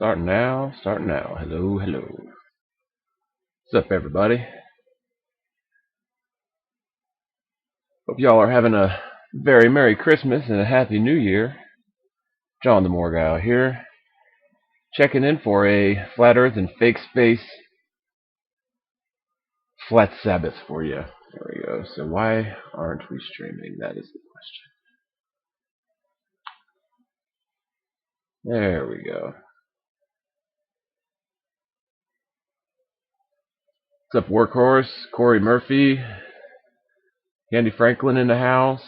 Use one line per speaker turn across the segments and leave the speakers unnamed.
Starting now, starting now. Hello, hello. What's up, everybody? Hope y'all are having a very Merry Christmas and a Happy New Year. John TheMorgile here, checking in for a Flat Earth and Fake Space Flat Sabbath for you. There we go. So why aren't we streaming? That is the question. There we go. What's up, Workhorse? Corey Murphy? Candy Franklin in the house?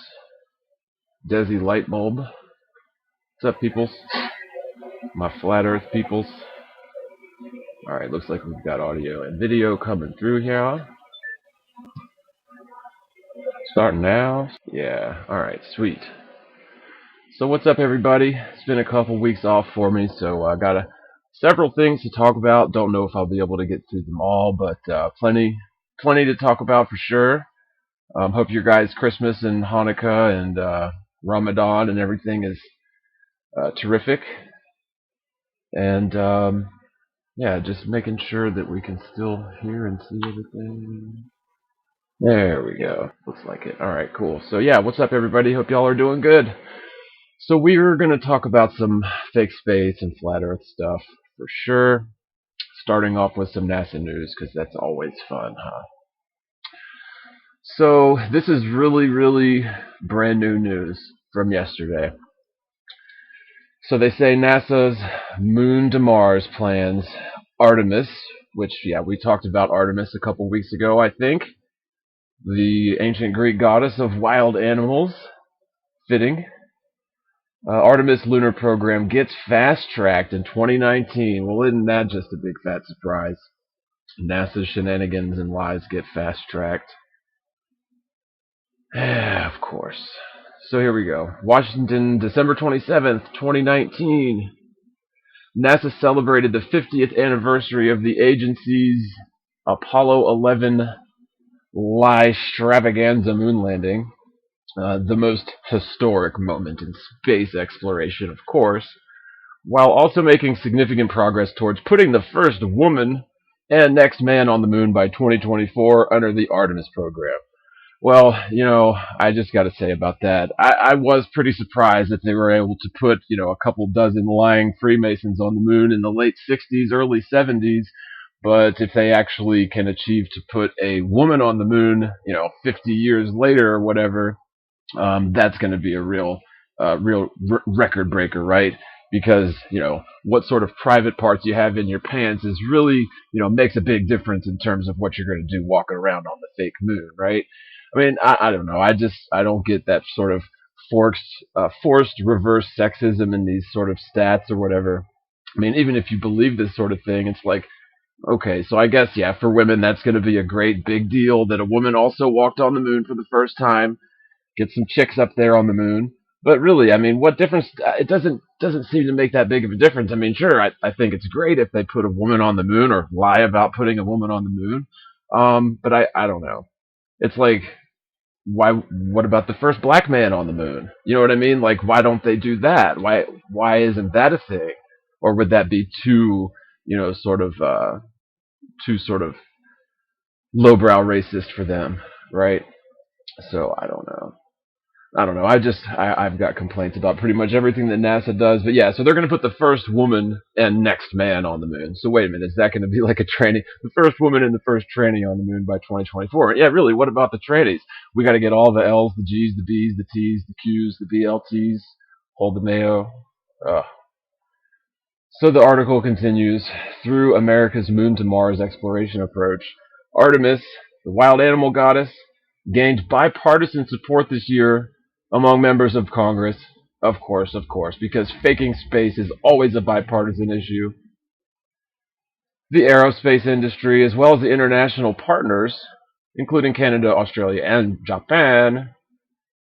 Desi Lightbulb? What's up, peoples? My Flat Earth peoples? Alright, looks like we've got audio and video coming through here. Starting now? Yeah, alright, sweet. So what's up, everybody? It's been a couple weeks off for me, so I got several things to talk about. Don't know if I'll be able to get through them all, but plenty to talk about for sure. Hope your guys' Christmas and Hanukkah and Ramadan and everything is terrific. And yeah, just making sure that we can still hear and see everything. There we go. Looks like it. Alright, cool. So yeah, what's up, everybody? Hope y'all are doing good. So we're going to talk about some fake space and flat earth stuff for sure. Starting off with some NASA news, because that's always fun, huh? So this is really brand new news from yesterday. So they say NASA's Moon to Mars plans, Artemis, which, yeah, we talked about Artemis a couple weeks ago, I think. The ancient Greek goddess of wild animals. Fitting. Artemis lunar program gets fast-tracked in 2019. Well, isn't that just a big fat surprise? NASA's shenanigans and lies get fast-tracked. Of course. So here we go. Washington, December 27th, 2019. NASA celebrated the 50th anniversary of the agency's Apollo 11 extravaganza moon landing. The most historic moment in space exploration, of course, while also making significant progress towards putting the first woman and next man on the moon by 2024 under the Artemis program. Well, I just got to say about that. I was pretty surprised that they were able to put, a couple dozen lying Freemasons on the moon in the late 60s, early 70s. But if they actually can achieve to put a woman on the moon, 50 years later or whatever, that's going to be a real record breaker, right? Because, what sort of private parts you have in your pants is really, makes a big difference in terms of what you're going to do walking around on the fake moon, right? I mean, I don't know. I don't get that sort of forced reverse sexism in these sort of stats or whatever. I mean, even if you believe this sort of thing, it's like, okay, so I guess, yeah, for women, that's going to be a great big deal that a woman also walked on the moon for the first time. Get some chicks up there on the moon. But really, I mean, what difference? It doesn't seem to make that big of a difference. I mean, sure, I think it's great if they put a woman on the moon or lie about putting a woman on the moon. But I don't know. It's like, why? What about the first black man on the moon? You know what I mean? Like, why don't they do that? Why isn't that a thing? Or would that be too, too sort of lowbrow racist for them, right? So I don't know. I've got complaints about pretty much everything that NASA does. But yeah, so they're going to put the first woman and next man on the moon. So wait a minute, is that going to be like a tranny? The first woman and the first tranny on the moon by 2024. Yeah, really, what about the trannies? We got to get all the L's, the G's, the B's, the T's, the Q's, the BLTs, hold the mayo. Ugh. So the article continues, through America's Moon to Mars exploration approach, Artemis, the wild animal goddess, gained bipartisan support this year among members of Congress. Of course, because faking space is always a bipartisan issue. The aerospace industry, as well as the international partners, including Canada, Australia, and Japan,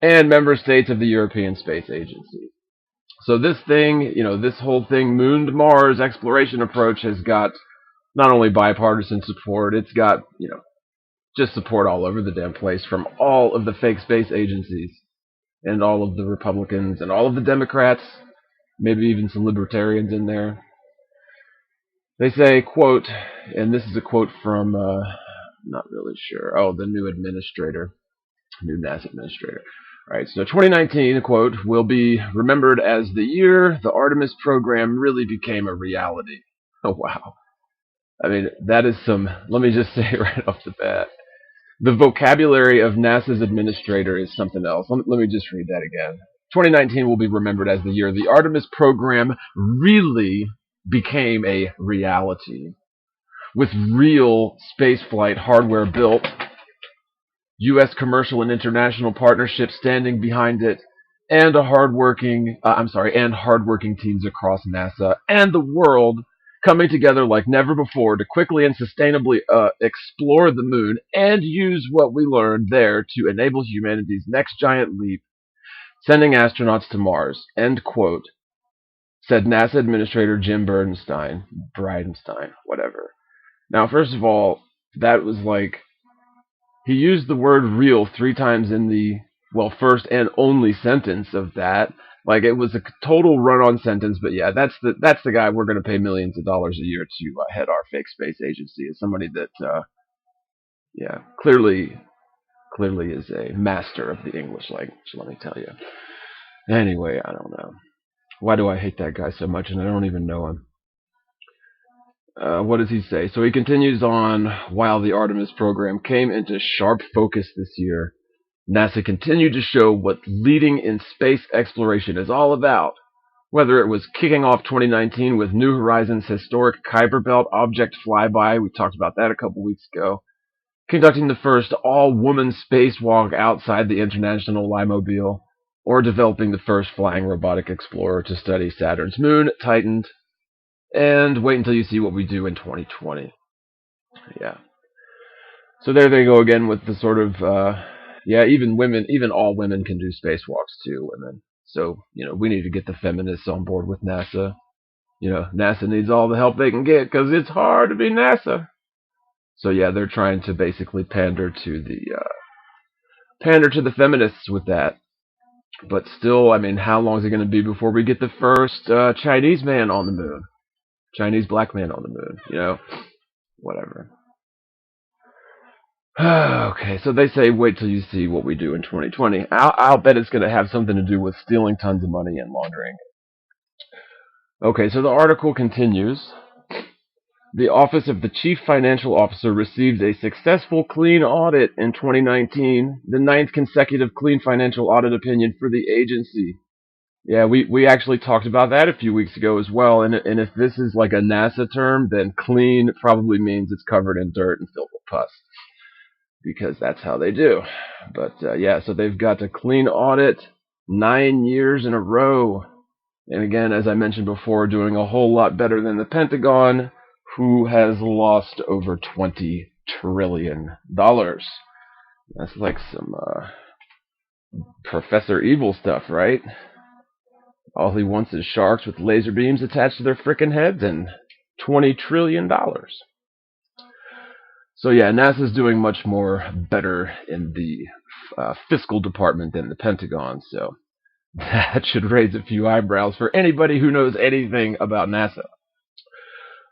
and member states of the European Space Agency. So this thing, this whole thing, Moon to Mars exploration approach has got not only bipartisan support, it's got, just support all over the damn place from all of the fake space agencies and all of the Republicans and all of the Democrats, maybe even some libertarians in there. They say, quote, and this is a quote from, not really sure, the new administrator, new NASA administrator. All right, so 2019, quote, will be remembered as the year the Artemis program really became a reality. Oh, wow. I mean, that is some, let me just say right off the bat, the vocabulary of NASA's administrator is something else. Let me just read that again. 2019 will be remembered as the year the Artemis program really became a reality, with real spaceflight hardware built, U.S. commercial and international partnerships standing behind it, and hardworking teams across NASA and the world coming together like never before to quickly and sustainably explore the moon and use what we learned there to enable humanity's next giant leap, sending astronauts to Mars. End quote. Said NASA Administrator Jim Bridenstine, whatever. Now, first of all, that was like he used the word real 3 times in the, first and only sentence of that. Like, it was a total run-on sentence, but yeah, that's the guy we're going to pay millions of dollars a year to head our fake space agency. Is somebody that, clearly is a master of the English language, let me tell you. Anyway, I don't know. Why do I hate that guy so much, and I don't even know him? What does he say? So he continues on, while the Artemis program came into sharp focus this year, NASA continued to show what leading in space exploration is all about. Whether it was kicking off 2019 with New Horizons' historic Kuiper Belt object flyby, we talked about that a couple weeks ago, conducting the first all-woman spacewalk outside the International Limobile, or developing the first flying robotic explorer to study Saturn's moon, Titan, and wait until you see what we do in 2020. Yeah. So there they go again with the sort of, even all women can do spacewalks too, women. So, we need to get the feminists on board with NASA. NASA needs all the help they can get because it's hard to be NASA. So yeah, they're trying to basically pander to the feminists with that. But still, I mean, how long is it going to be before we get the first Chinese man on the moon? Chinese black man on the moon, whatever. Okay, so they say wait till you see what we do in 2020. I'll bet it's going to have something to do with stealing tons of money and laundering. Okay, so the article continues. The Office of the Chief Financial Officer received a successful clean audit in 2019, the 9th consecutive clean financial audit opinion for the agency. Yeah, we actually talked about that a few weeks ago as well, and if this is like a NASA term, then clean probably means it's covered in dirt and filled with pus, because that's how they do. But so they've got a clean audit 9 years in a row. And again, as I mentioned before, doing a whole lot better than the Pentagon, who has lost over $20 trillion. That's like some Professor Evil stuff, right? All he wants is sharks with laser beams attached to their frickin' heads and $20 trillion. So yeah, NASA's doing much more better in the fiscal department than the Pentagon, so that should raise a few eyebrows for anybody who knows anything about NASA.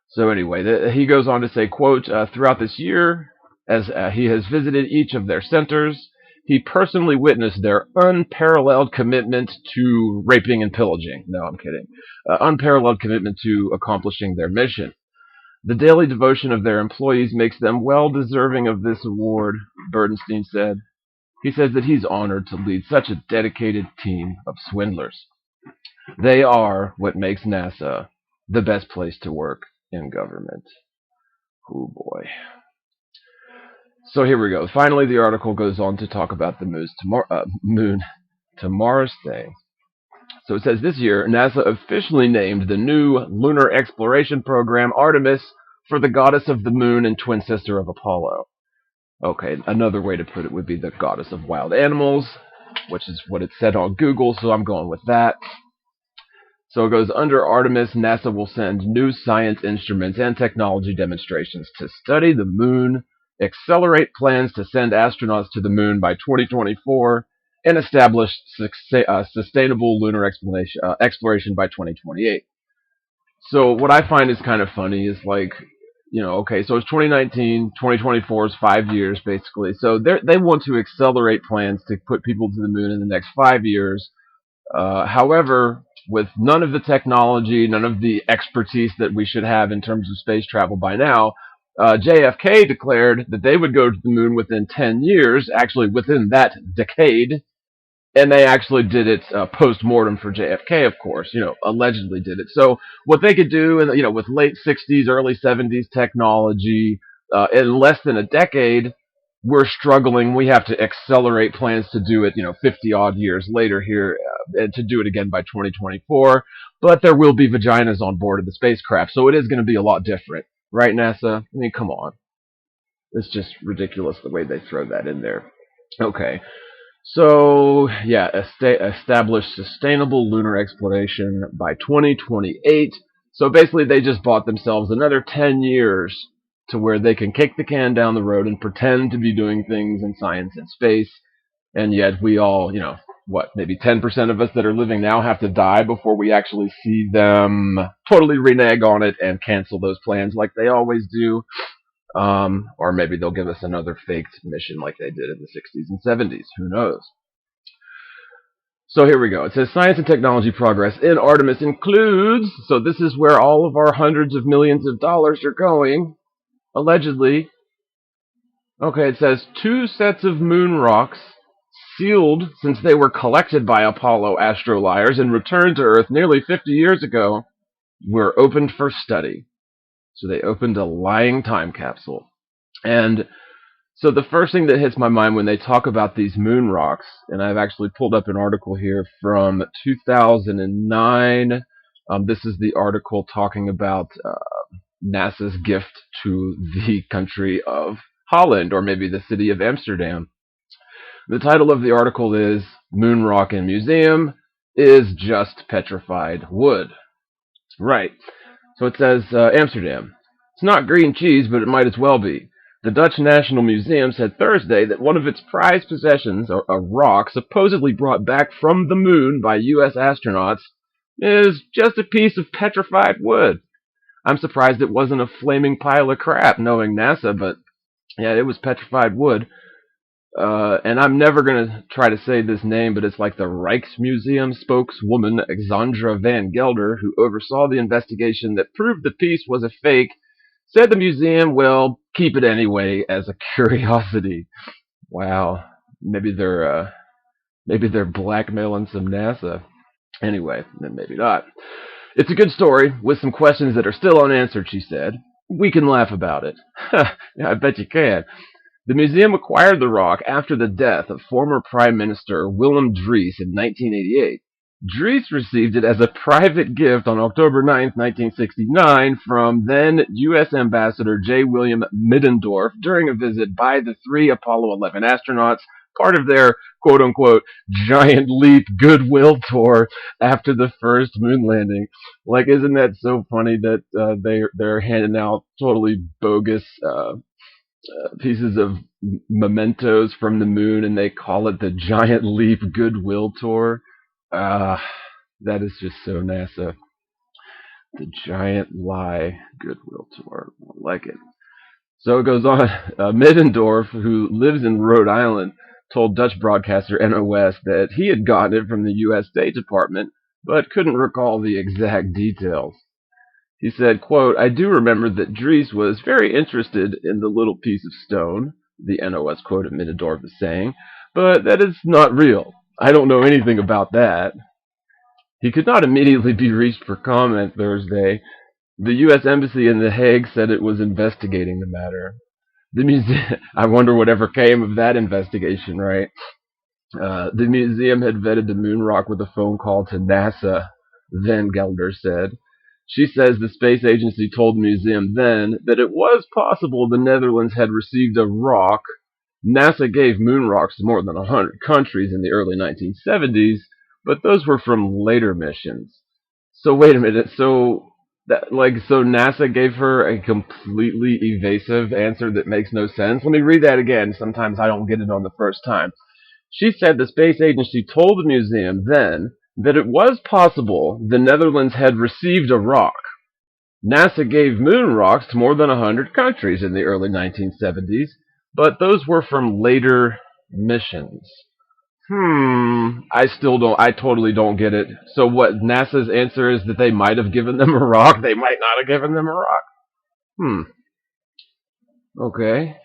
So anyway, he goes on to say, quote, throughout this year, as he has visited each of their centers, he personally witnessed their unparalleled commitment to raping and pillaging. No, I'm kidding. Unparalleled commitment to accomplishing their mission. The daily devotion of their employees makes them well deserving of this award, Burdenstein said. He says that he's honored to lead such a dedicated team of swindlers. They are what makes NASA the best place to work in government. Oh boy. So here we go. Finally, the article goes on to talk about the moon to Mars thing. So it says this year, NASA officially named the new lunar exploration program Artemis for the goddess of the moon and twin sister of Apollo. Okay, another way to put it would be the goddess of wild animals, which is what it said on Google, so I'm going with that. So it goes, under Artemis, NASA will send new science instruments and technology demonstrations to study the moon, accelerate plans to send astronauts to the moon by 2024, and establish sustainable lunar exploration by 2028. So what I find is kind of funny is like, okay, so it's 2019, 2024 is 5 years basically. So they want to accelerate plans to put people to the moon in the next 5 years. However, with none of the technology, none of the expertise that we should have in terms of space travel by now, JFK declared that they would go to the moon within 10 years, actually within that decade, and they actually did it post-mortem for JFK, of course, allegedly did it. So what they could do, with late 60s, early 70s technology, in less than a decade, we're struggling. We have to accelerate plans to do it, 50 odd years later here, and to do it again by 2024. But there will be vaginas on board of the spacecraft, so it is going to be a lot different, right, NASA? I mean, come on. It's just ridiculous the way they throw that in there. Okay. So, yeah, establish sustainable lunar exploration by 2028. So basically, they just bought themselves another 10 years to where they can kick the can down the road and pretend to be doing things in science and space. And yet we all, maybe 10% of us that are living now have to die before we actually see them totally renege on it and cancel those plans like they always do. Or maybe they'll give us another faked mission like they did in the 60s and 70s. Who knows? So here we go. It says science and technology progress in Artemis includes, so this is where all of our hundreds of millions of dollars are going, allegedly. Okay, it says 2 sets of moon rocks, sealed since they were collected by Apollo astrolires and returned to Earth nearly 50 years ago, were opened for study. So they opened a lying time capsule. And so the first thing that hits my mind when they talk about these moon rocks, and I've actually pulled up an article here from 2009. This is the article talking about NASA's gift to the country of Holland, or maybe the city of Amsterdam. The title of the article is Moon Rock and Museum is Just Petrified Wood. Right. So it says Amsterdam. It's not green cheese, but it might as well be. The Dutch National Museum said Thursday that one of its prized possessions, a rock supposedly brought back from the moon by U.S. astronauts, is just a piece of petrified wood. I'm surprised it wasn't a flaming pile of crap, knowing NASA, but yeah, it was petrified wood. And I'm never going to try to say this name, but it's like the Rijksmuseum spokeswoman, Alexandra van Gelder, who oversaw the investigation that proved the piece was a fake, said the museum will keep it anyway as a curiosity. Wow. Maybe they're blackmailing some NASA. Anyway, then maybe not. It's a good story with some questions that are still unanswered, she said. We can laugh about it. Yeah, I bet you can. The museum acquired the rock after the death of former Prime Minister Willem Drees in 1988. Drees received it as a private gift on October 9, 1969, from then U.S. Ambassador J. William Middendorf during a visit by the 3 Apollo 11 astronauts, part of their quote-unquote giant leap goodwill tour after the first moon landing. Like, isn't that so funny that they're handing out totally bogus pieces of mementos from the moon, and they call it the Giant Leap Goodwill Tour. That is just so NASA. The Giant Lie Goodwill Tour. I like it. So it goes on. Middendorf, who lives in Rhode Island, told Dutch broadcaster NOS that he had gotten it from the U.S. State Department, but couldn't recall the exact details. He said, quote, I do remember that Drees was very interested in the little piece of stone, the NOS quote Middendorf is saying, but that is not real. I don't know anything about that. He could not immediately be reached for comment Thursday. The U.S. Embassy in The Hague said it was investigating the matter. The museum, I wonder whatever came of that investigation, right? The museum had vetted the moon rock with a phone call to NASA, Van Gelder said. She says the space agency told the museum then that it was possible the Netherlands had received a rock. NASA gave moon rocks to more than 100 countries in the early 1970s, but those were from later missions. So wait a minute, so NASA gave her a completely evasive answer that makes no sense? Let me read that again. Sometimes I don't get it on the first time. She said the space agency told the museum then that it was possible the Netherlands had received a rock. NASA gave moon rocks to more than 100 countries in the early 1970s, but those were from later missions. I totally don't get it. So what NASA's answer is that they might have given them a rock, they might not have given them a rock? Hmm, okay.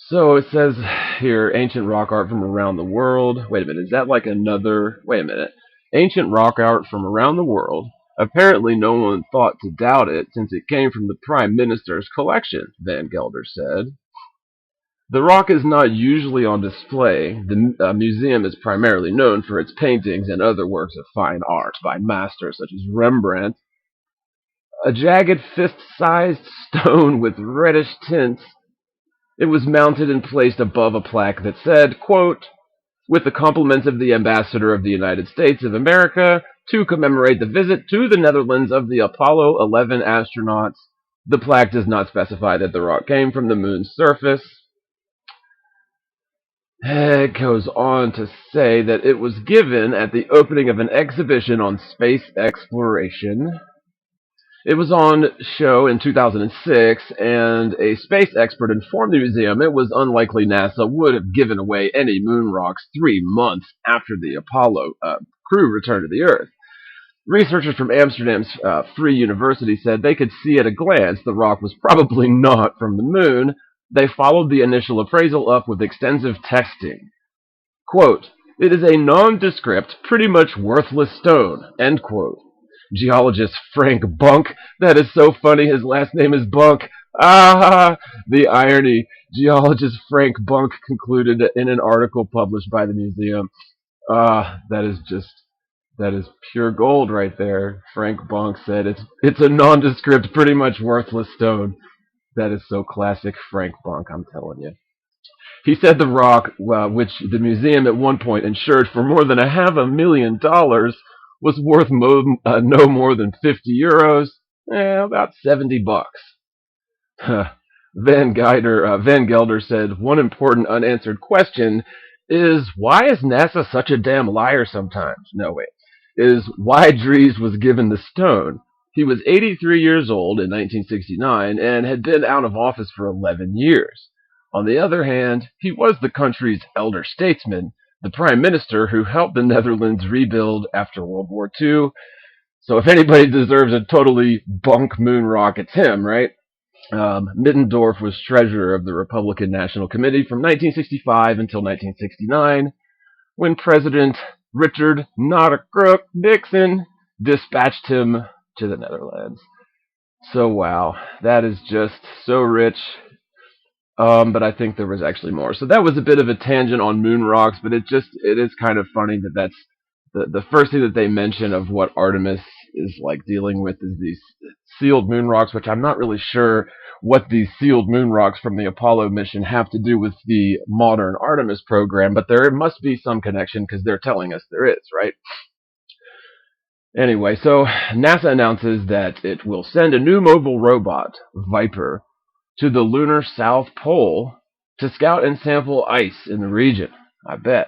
So it says here, ancient rock art from around the world. Wait a minute, is that like another... Wait a minute. Ancient rock art from around the world. Apparently no one thought to doubt it since it came from the Prime Minister's collection, Van Gelder said. The rock is not usually on display. The museum is primarily known for its paintings and other works of fine art by masters such as Rembrandt. A jagged fist-sized stone with reddish tints, it was mounted and placed above a plaque that said, quote, "With the compliments of the Ambassador of the United States of America to commemorate the visit to the Netherlands of the Apollo 11 astronauts." The plaque does not specify that the rock came from the moon's surface. It goes on to say that it was given at the opening of an exhibition on space exploration. It was on show in 2006, and a space expert informed the museum it was unlikely NASA would have given away any moon rocks 3 months after the Apollo crew returned to the Earth. Researchers from Amsterdam's Free University said they could see at a glance the rock was probably not from the moon. They followed the initial appraisal up with extensive testing. Quote, "It is a nondescript, pretty much worthless stone," end quote. Geologist Frank Bunk, that is so funny, his last name is Bunk. Ah, the irony. Geologist Frank Bunk concluded in an article published by the museum. That is pure gold right there. Frank Bunk said it's a nondescript, pretty much worthless stone. That is so classic Frank Bunk, I'm telling you. He said the rock, which the museum at one point insured for more than $500,000, was worth no more than 50 euros, about $70. Van Gelder said one important unanswered question is, why is NASA such a damn liar sometimes? No, wait. Is why Dries was given the stone. He was 83 years old in 1969 and had been out of office for 11 years. On the other hand, he was the country's elder statesman, the prime minister who helped the Netherlands rebuild after World War II. So if anybody deserves a totally bunk moon rock, it's him, right? Middendorf was treasurer of the Republican National Committee from 1965 until 1969, when President Richard Not a Crook Nixon dispatched him to the Netherlands. So wow, that is just so rich. But I think there was actually more. So that was a bit of a tangent on moon rocks, but it is kind of funny that that's the first thing that they mention of what Artemis is like dealing with is these sealed moon rocks, which I'm not really sure what these sealed moon rocks from the Apollo mission have to do with the modern Artemis program, but there must be some connection because they're telling us there is, right? Anyway, so NASA announces that it will send a new mobile robot, Viper, to the lunar South Pole to scout and sample ice in the region. I bet.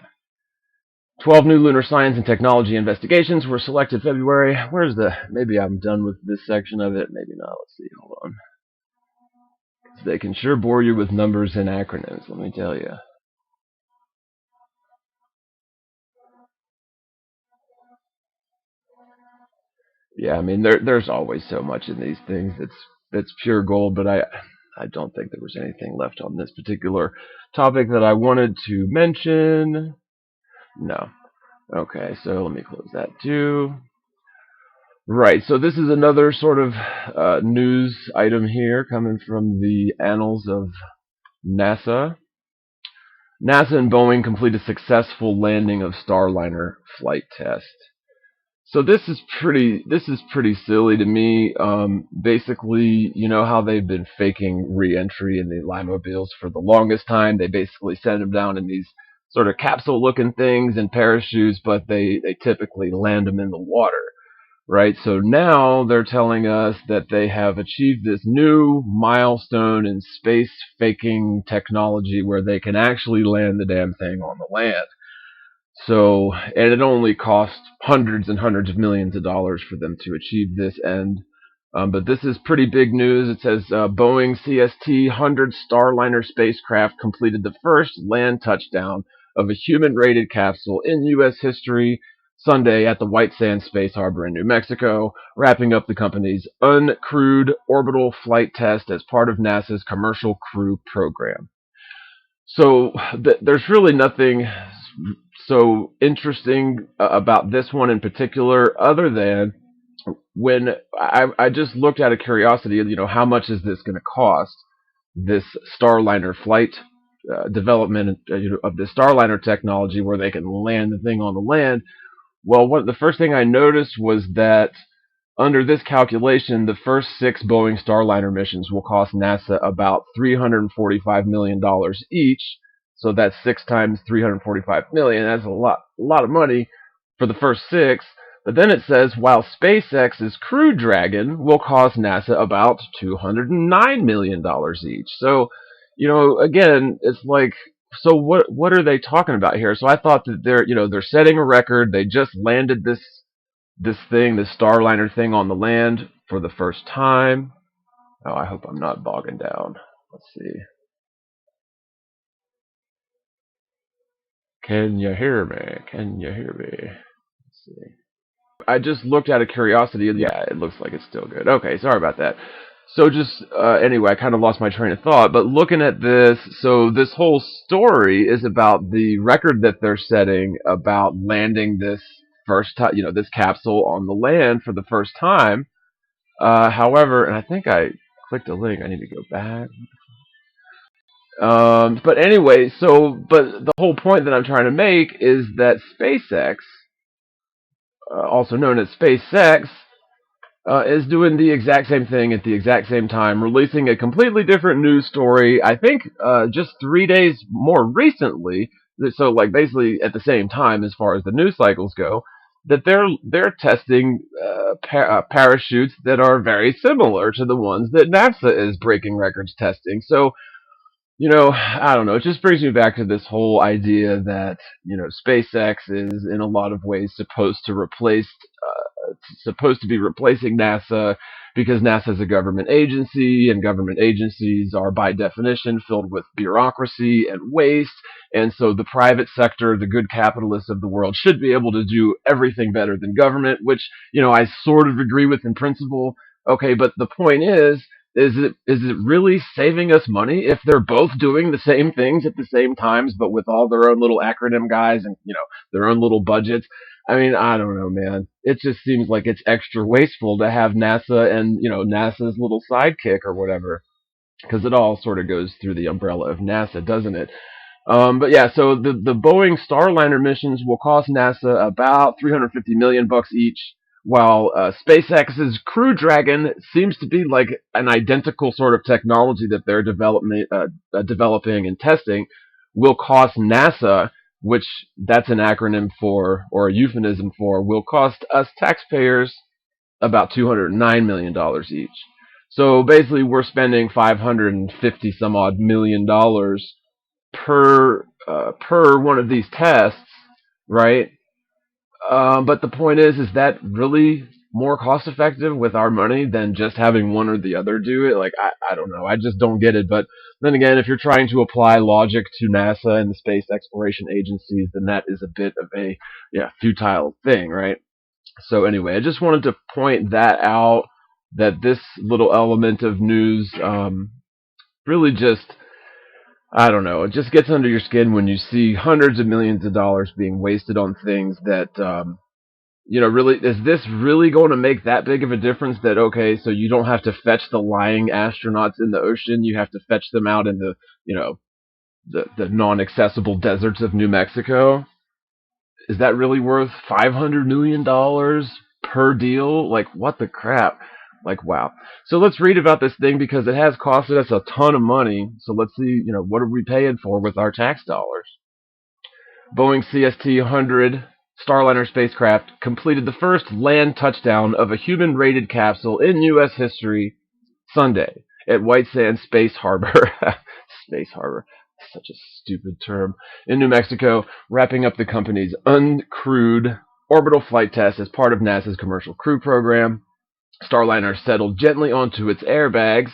12 new lunar science and technology investigations were selected February. Maybe I'm done with this section of it. Maybe not. Let's see. Hold on. They can sure bore you with numbers and acronyms, let me tell you. Yeah, I mean, there's always so much in these things that's pure gold, but I don't think there was anything left on this particular topic that I wanted to mention. No. Okay, so let me close that too. Right, so this is another sort of news item here coming from the annals of NASA. NASA and Boeing complete a successful landing of Starliner flight test. So this is pretty silly to me. Basically, you know how they've been faking re-entry in the Limobiles for the longest time. They basically send them down in these sort of capsule-looking things and parachutes, but they typically land them in the water, right? So now they're telling us that they have achieved this new milestone in space faking technology where they can actually land the damn thing on the land. So, and it only cost hundreds and hundreds of millions of dollars for them to achieve this, and But this is pretty big news. It says Boeing CST-100 Starliner spacecraft completed the first land touchdown of a human-rated capsule in U.S. history Sunday at the White Sands Space Harbor in New Mexico, wrapping up the company's uncrewed orbital flight test as part of NASA's Commercial Crew Program. So there's really nothing so interesting about this one in particular, other than when I just looked out of curiosity, how much is this going to cost? This Starliner flight development of the Starliner technology, where they can land the thing on the land. Well, the first thing I noticed was that under this calculation, the first 6 Boeing Starliner missions will cost NASA about $345 million each. So that's 6 times $345 million. That's a lot of money for the first 6. But then it says, while SpaceX's Crew Dragon will cost NASA about $209 million each. So, again, it's like, so what are they talking about here? So I thought that they're setting a record. They just landed this Starliner thing on the land for the first time. Oh, I hope I'm not bogging down. Let's see. Can you hear me? Can you hear me? Let's see. I just looked out of curiosity. Yeah, it looks like it's still good. Okay, sorry about that. So just, anyway, I kind of lost my train of thought. But looking at this, so this whole story is about the record that they're setting about landing this first time, this capsule on the land for the first time. However, and I think I clicked a link. I need to go back. But anyway, but the whole point that I'm trying to make is that SpaceX, also known as SpaceX, is doing the exact same thing at the exact same time, releasing a completely different news story. I think just 3 days more recently, so like basically at the same time as far as the news cycles go, that they're testing parachutes that are very similar to the ones that NASA is breaking records testing. So I don't know. It just brings me back to this whole idea that SpaceX is in a lot of ways supposed to be replacing NASA, because NASA is a government agency, and government agencies are by definition filled with bureaucracy and waste. And so the private sector, the good capitalists of the world, should be able to do everything better than government, which I sort of agree with in principle. Okay, but the point is it really saving us money if they're both doing the same things at the same times, but with all their own little acronym guys and their own little budgets? I mean, I don't know, man. It just seems like it's extra wasteful to have NASA and NASA's little sidekick or whatever, because it all sort of goes through the umbrella of NASA, doesn't it? But yeah, so the Boeing Starliner missions will cost NASA about $350 million each, while SpaceX's Crew Dragon seems to be like an identical sort of technology that they're developing and testing, will cost NASA, which that's an acronym for, or a euphemism for, will cost us taxpayers about $209 million each. So basically, we're spending 550 some odd $1 million per one of these tests, right? But the point is that really more cost effective with our money than just having one or the other do it? Like, I don't know. I just don't get it. But then again, if you're trying to apply logic to NASA and the space exploration agencies, then that is a bit of a futile thing, right? So anyway, I just wanted to point that out, that this little element of news really just, I don't know, it just gets under your skin when you see hundreds of millions of dollars being wasted on things that, really, is this really going to make that big of a difference? That, okay, so you don't have to fetch the lying astronauts in the ocean, you have to fetch them out in the non-accessible deserts of New Mexico? Is that really worth $500 million per deal? Like, what the crap? Like, wow. So let's read about this thing, because it has costed us a ton of money. So let's see, what are we paying for with our tax dollars? Boeing CST-100 Starliner spacecraft completed the first land touchdown of a human-rated capsule in U.S. history Sunday at White Sands Space Harbor. Space Harbor. Such a stupid term. In New Mexico, wrapping up the company's uncrewed orbital flight test as part of NASA's Commercial Crew Program. Starliner settled gently onto its airbags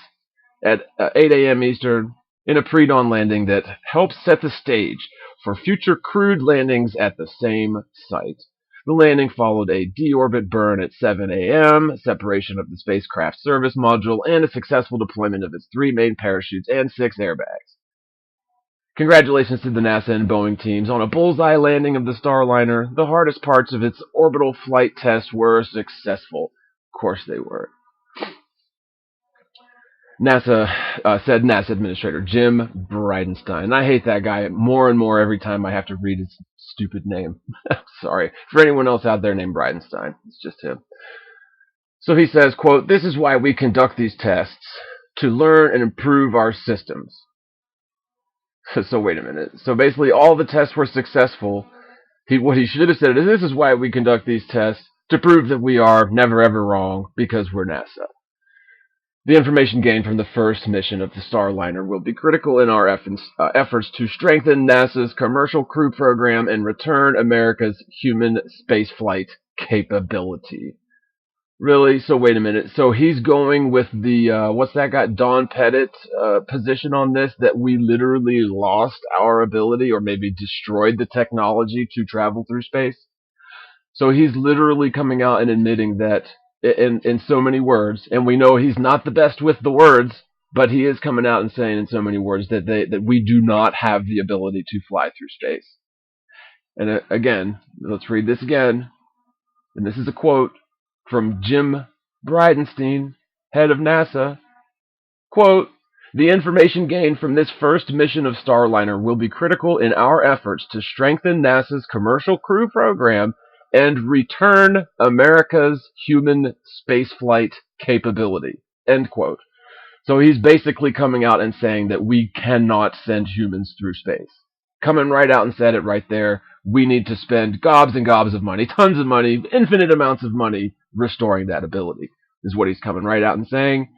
at 8 a.m. Eastern in a pre-dawn landing that helps set the stage for future crewed landings at the same site. The landing followed a deorbit burn at 7 a.m., separation of the spacecraft service module, and a successful deployment of its 3 main parachutes and 6 airbags. Congratulations to the NASA and Boeing teams on a bullseye landing of the Starliner. The hardest parts of its orbital flight test were successful. Of course they were. NASA said NASA Administrator Jim Bridenstine. I hate that guy more and more every time I have to read his stupid name. Sorry. For anyone else out there named Bridenstine, it's just him. So he says, quote, "This is why we conduct these tests, to learn and improve our systems." So wait a minute. So basically all the tests were successful. What he should have said is, "This is why we conduct these tests, to prove that we are never ever wrong, because we're NASA." The information gained from the first mission of the Starliner will be critical in our efforts to strengthen NASA's commercial crew program and return America's human spaceflight capability. Really? So wait a minute. So he's going with the, what's that guy, Don Pettit, position on this, that we literally lost our ability or maybe destroyed the technology to travel through space? So he's literally coming out and admitting that in so many words, and we know he's not the best with the words, but he is coming out and saying in so many words that we do not have the ability to fly through space. And again, let's read this again. And this is a quote from Jim Bridenstine, head of NASA. Quote, "The information gained from this first mission of Starliner will be critical in our efforts to strengthen NASA's commercial crew program and return America's human spaceflight capability." End quote. So he's basically coming out and saying that we cannot send humans through space. Coming right out and said it right there. We need to spend gobs and gobs of money, tons of money, infinite amounts of money restoring that ability, is what he's coming right out and saying.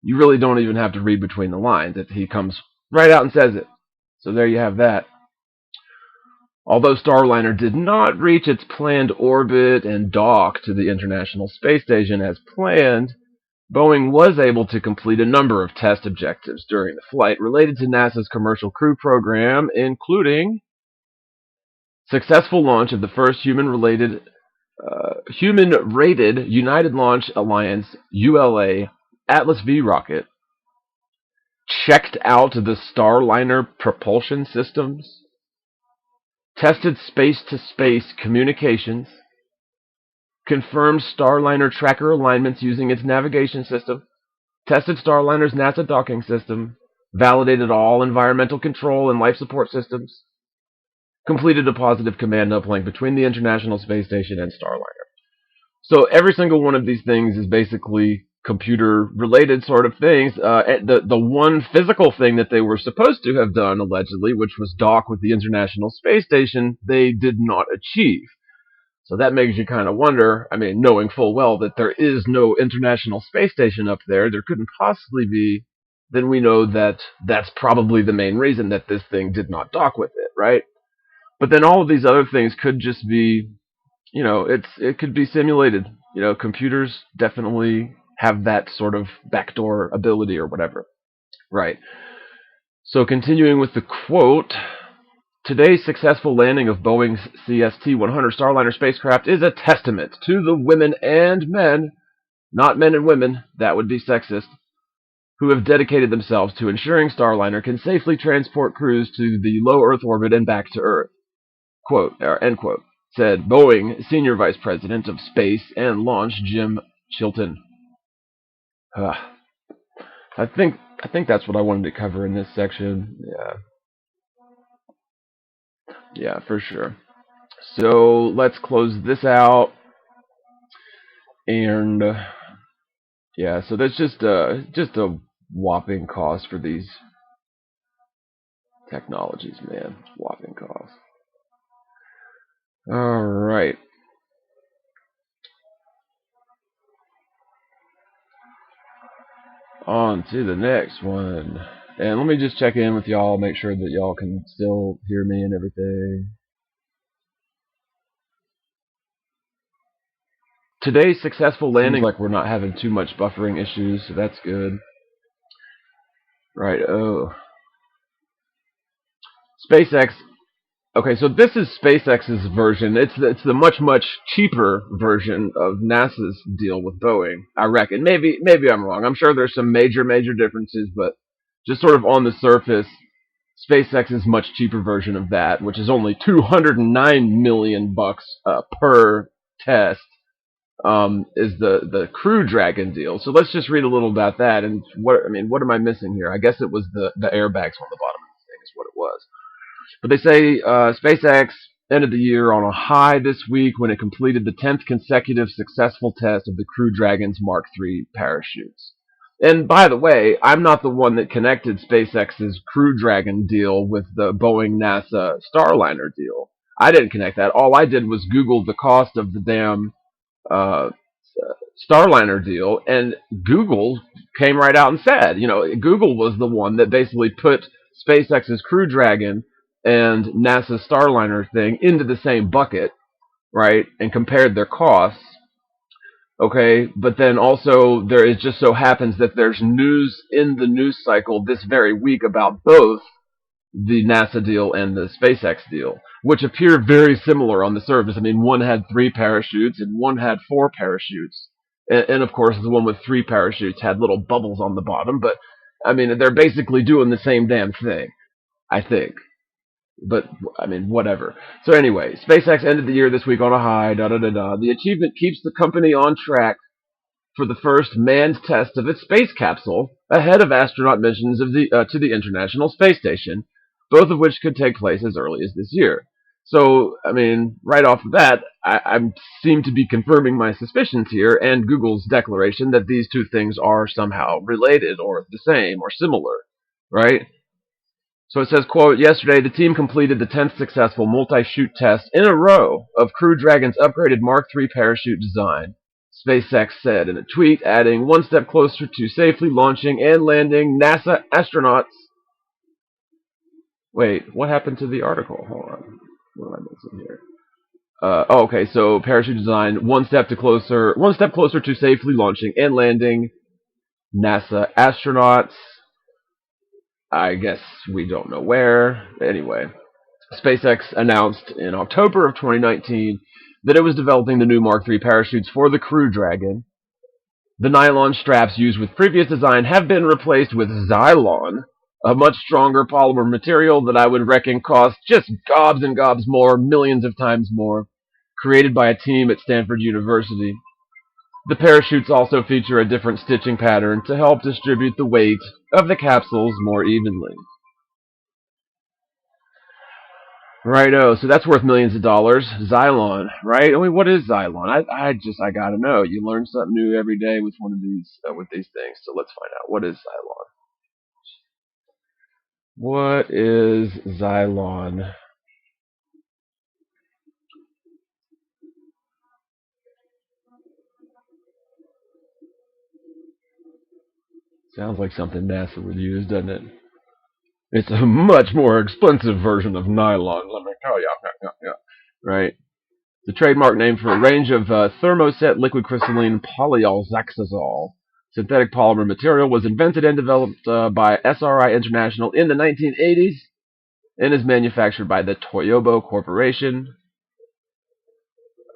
You really don't even have to read between the lines. He comes right out and says it. So there you have that. Although Starliner did not reach its planned orbit and dock to the International Space Station as planned, Boeing was able to complete a number of test objectives during the flight related to NASA's commercial crew program, including successful launch of the first human-rated United Launch Alliance ULA Atlas V rocket, checked out the Starliner propulsion systems, tested space-to-space communications, confirmed Starliner tracker alignments using its navigation system, tested Starliner's NASA docking system, validated all environmental control and life support systems, completed a positive command uplink between the International Space Station and Starliner. So every single one of these things is basically computer-related sort of things. The one physical thing that they were supposed to have done, allegedly, which was dock with the International Space Station, they did not achieve. So that makes you kind of wonder, I mean, knowing full well that there is no International Space Station up there, there couldn't possibly be, then we know that that's probably the main reason that this thing did not dock with it, right? But then all of these other things could just be, it could be simulated. Computers definitely have that sort of backdoor ability or whatever. Right. So continuing with the quote, "Today's successful landing of Boeing's CST-100 Starliner spacecraft is a testament to the women and men, not men and women, that would be sexist, who have dedicated themselves to ensuring Starliner can safely transport crews to the low Earth orbit and back to Earth." End quote, said Boeing Senior Vice President of Space and Launch Jim Chilton. I think that's what I wanted to cover in this section. Yeah, for sure. So let's close this out, and yeah, so that's just a whopping cost for these technologies, man. Whopping cost. All right. On to the next one. And let me just check in with y'all, make sure that y'all can still hear me and everything. Today's successful landing, like we're not having too much buffering issues, so that's good. Right, oh. SpaceX. Okay, so this is SpaceX's version. It's the much cheaper version of NASA's deal with Boeing, I reckon. Maybe I'm wrong. I'm sure there's some major differences, but just sort of on the surface, SpaceX's much cheaper version of that, which is only $209 million per test, is the Crew Dragon deal. So let's just read a little about that. And what am I missing here? I guess it was the airbags on the bottom of the thing is what it was. But they say SpaceX ended the year on a high this week when it completed the 10th consecutive successful test of the Crew Dragon's Mark III parachutes. And by the way, I'm not the one that connected SpaceX's Crew Dragon deal with the Boeing NASA Starliner deal. I didn't connect that. All I did was Google the cost of the damn uh, Starliner deal, and Google came right out and said, Google was the one that basically put SpaceX's Crew Dragon and NASA's Starliner thing into the same bucket, right, and compared their costs. Okay, but then also it just so happens that there's news in the news cycle this very week about both the NASA deal and the SpaceX deal, which appear very similar on the surface. I mean, one had 3 parachutes and one had 4 parachutes. And of course, the one with 3 parachutes had little bubbles on the bottom, but I mean, they're basically doing the same damn thing, I think. But, I mean, whatever. So anyway, SpaceX ended the year this week on a high, The achievement keeps the company on track for the first manned test of its space capsule ahead of astronaut missions to the International Space Station, both of which could take place as early as this year. So, I mean, right off the bat, I seem to be confirming my suspicions here and Google's declaration that these two things are somehow related or the same or similar, right? So it says, quote, yesterday the team completed the 10th successful multi-shoot test in a row of Crew Dragon's upgraded Mark III parachute design, SpaceX said in a tweet, adding one step closer to safely launching and landing NASA astronauts. Wait, what happened to the article? Hold on. What am I missing here? Okay, so parachute design, one step closer to safely launching and landing NASA astronauts. I guess we don't know where. Anyway, SpaceX announced in October of 2019 that it was developing the new Mark III parachutes for the Crew Dragon. The nylon straps used with previous design have been replaced with Xylon, a much stronger polymer material that I would reckon costs just gobs and gobs more, millions of times more, created by a team at Stanford University. The parachutes also feature a different stitching pattern to help distribute the weight of the capsules more evenly. Righto, so that's worth millions of dollars. Xylon, right? I mean, what is Xylon? I gotta know. You learn something new every day with one of these things. So let's find out. What is Xylon? What is Xylon? Sounds like something NASA would use, doesn't it? It's a much more expensive version of nylon, let me tell you. Right? The trademark name for a range of thermoset liquid crystalline polyalzaxazole synthetic polymer material was invented and developed by SRI International in the 1980s and is manufactured by the Toyobo Corporation.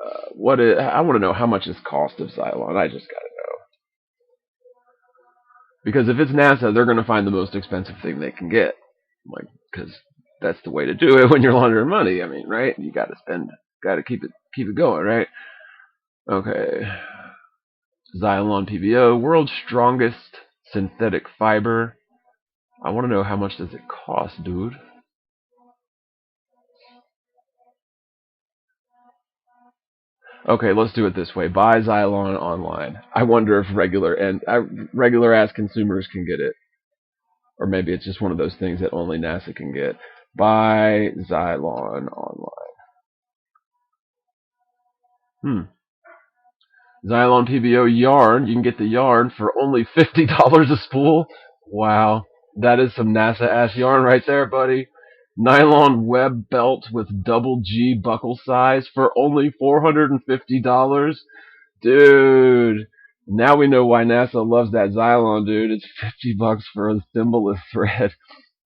I want to know how much is cost of Xylon. I just gotta know. Because if it's NASA, they're going to find the most expensive thing they can get. Like, because that's the way to do it when you're laundering money. I mean, right? You got to keep it going, right? Okay. Xylon PBO, world's strongest synthetic fiber. I want to know how much does it cost, dude. Okay, let's do it this way. Buy Xylon online. I wonder if regular ass consumers can get it, or maybe it's just one of those things that only NASA can get. Buy Xylon online. Xylon PBO yarn. You can get the yarn for only $50 a spool. Wow, that is some NASA ass yarn right there, buddy. Nylon web belt with double G buckle size for only $450. Dude, now we know why NASA loves that Xylon, dude. It's $50 for a thimbleless thread.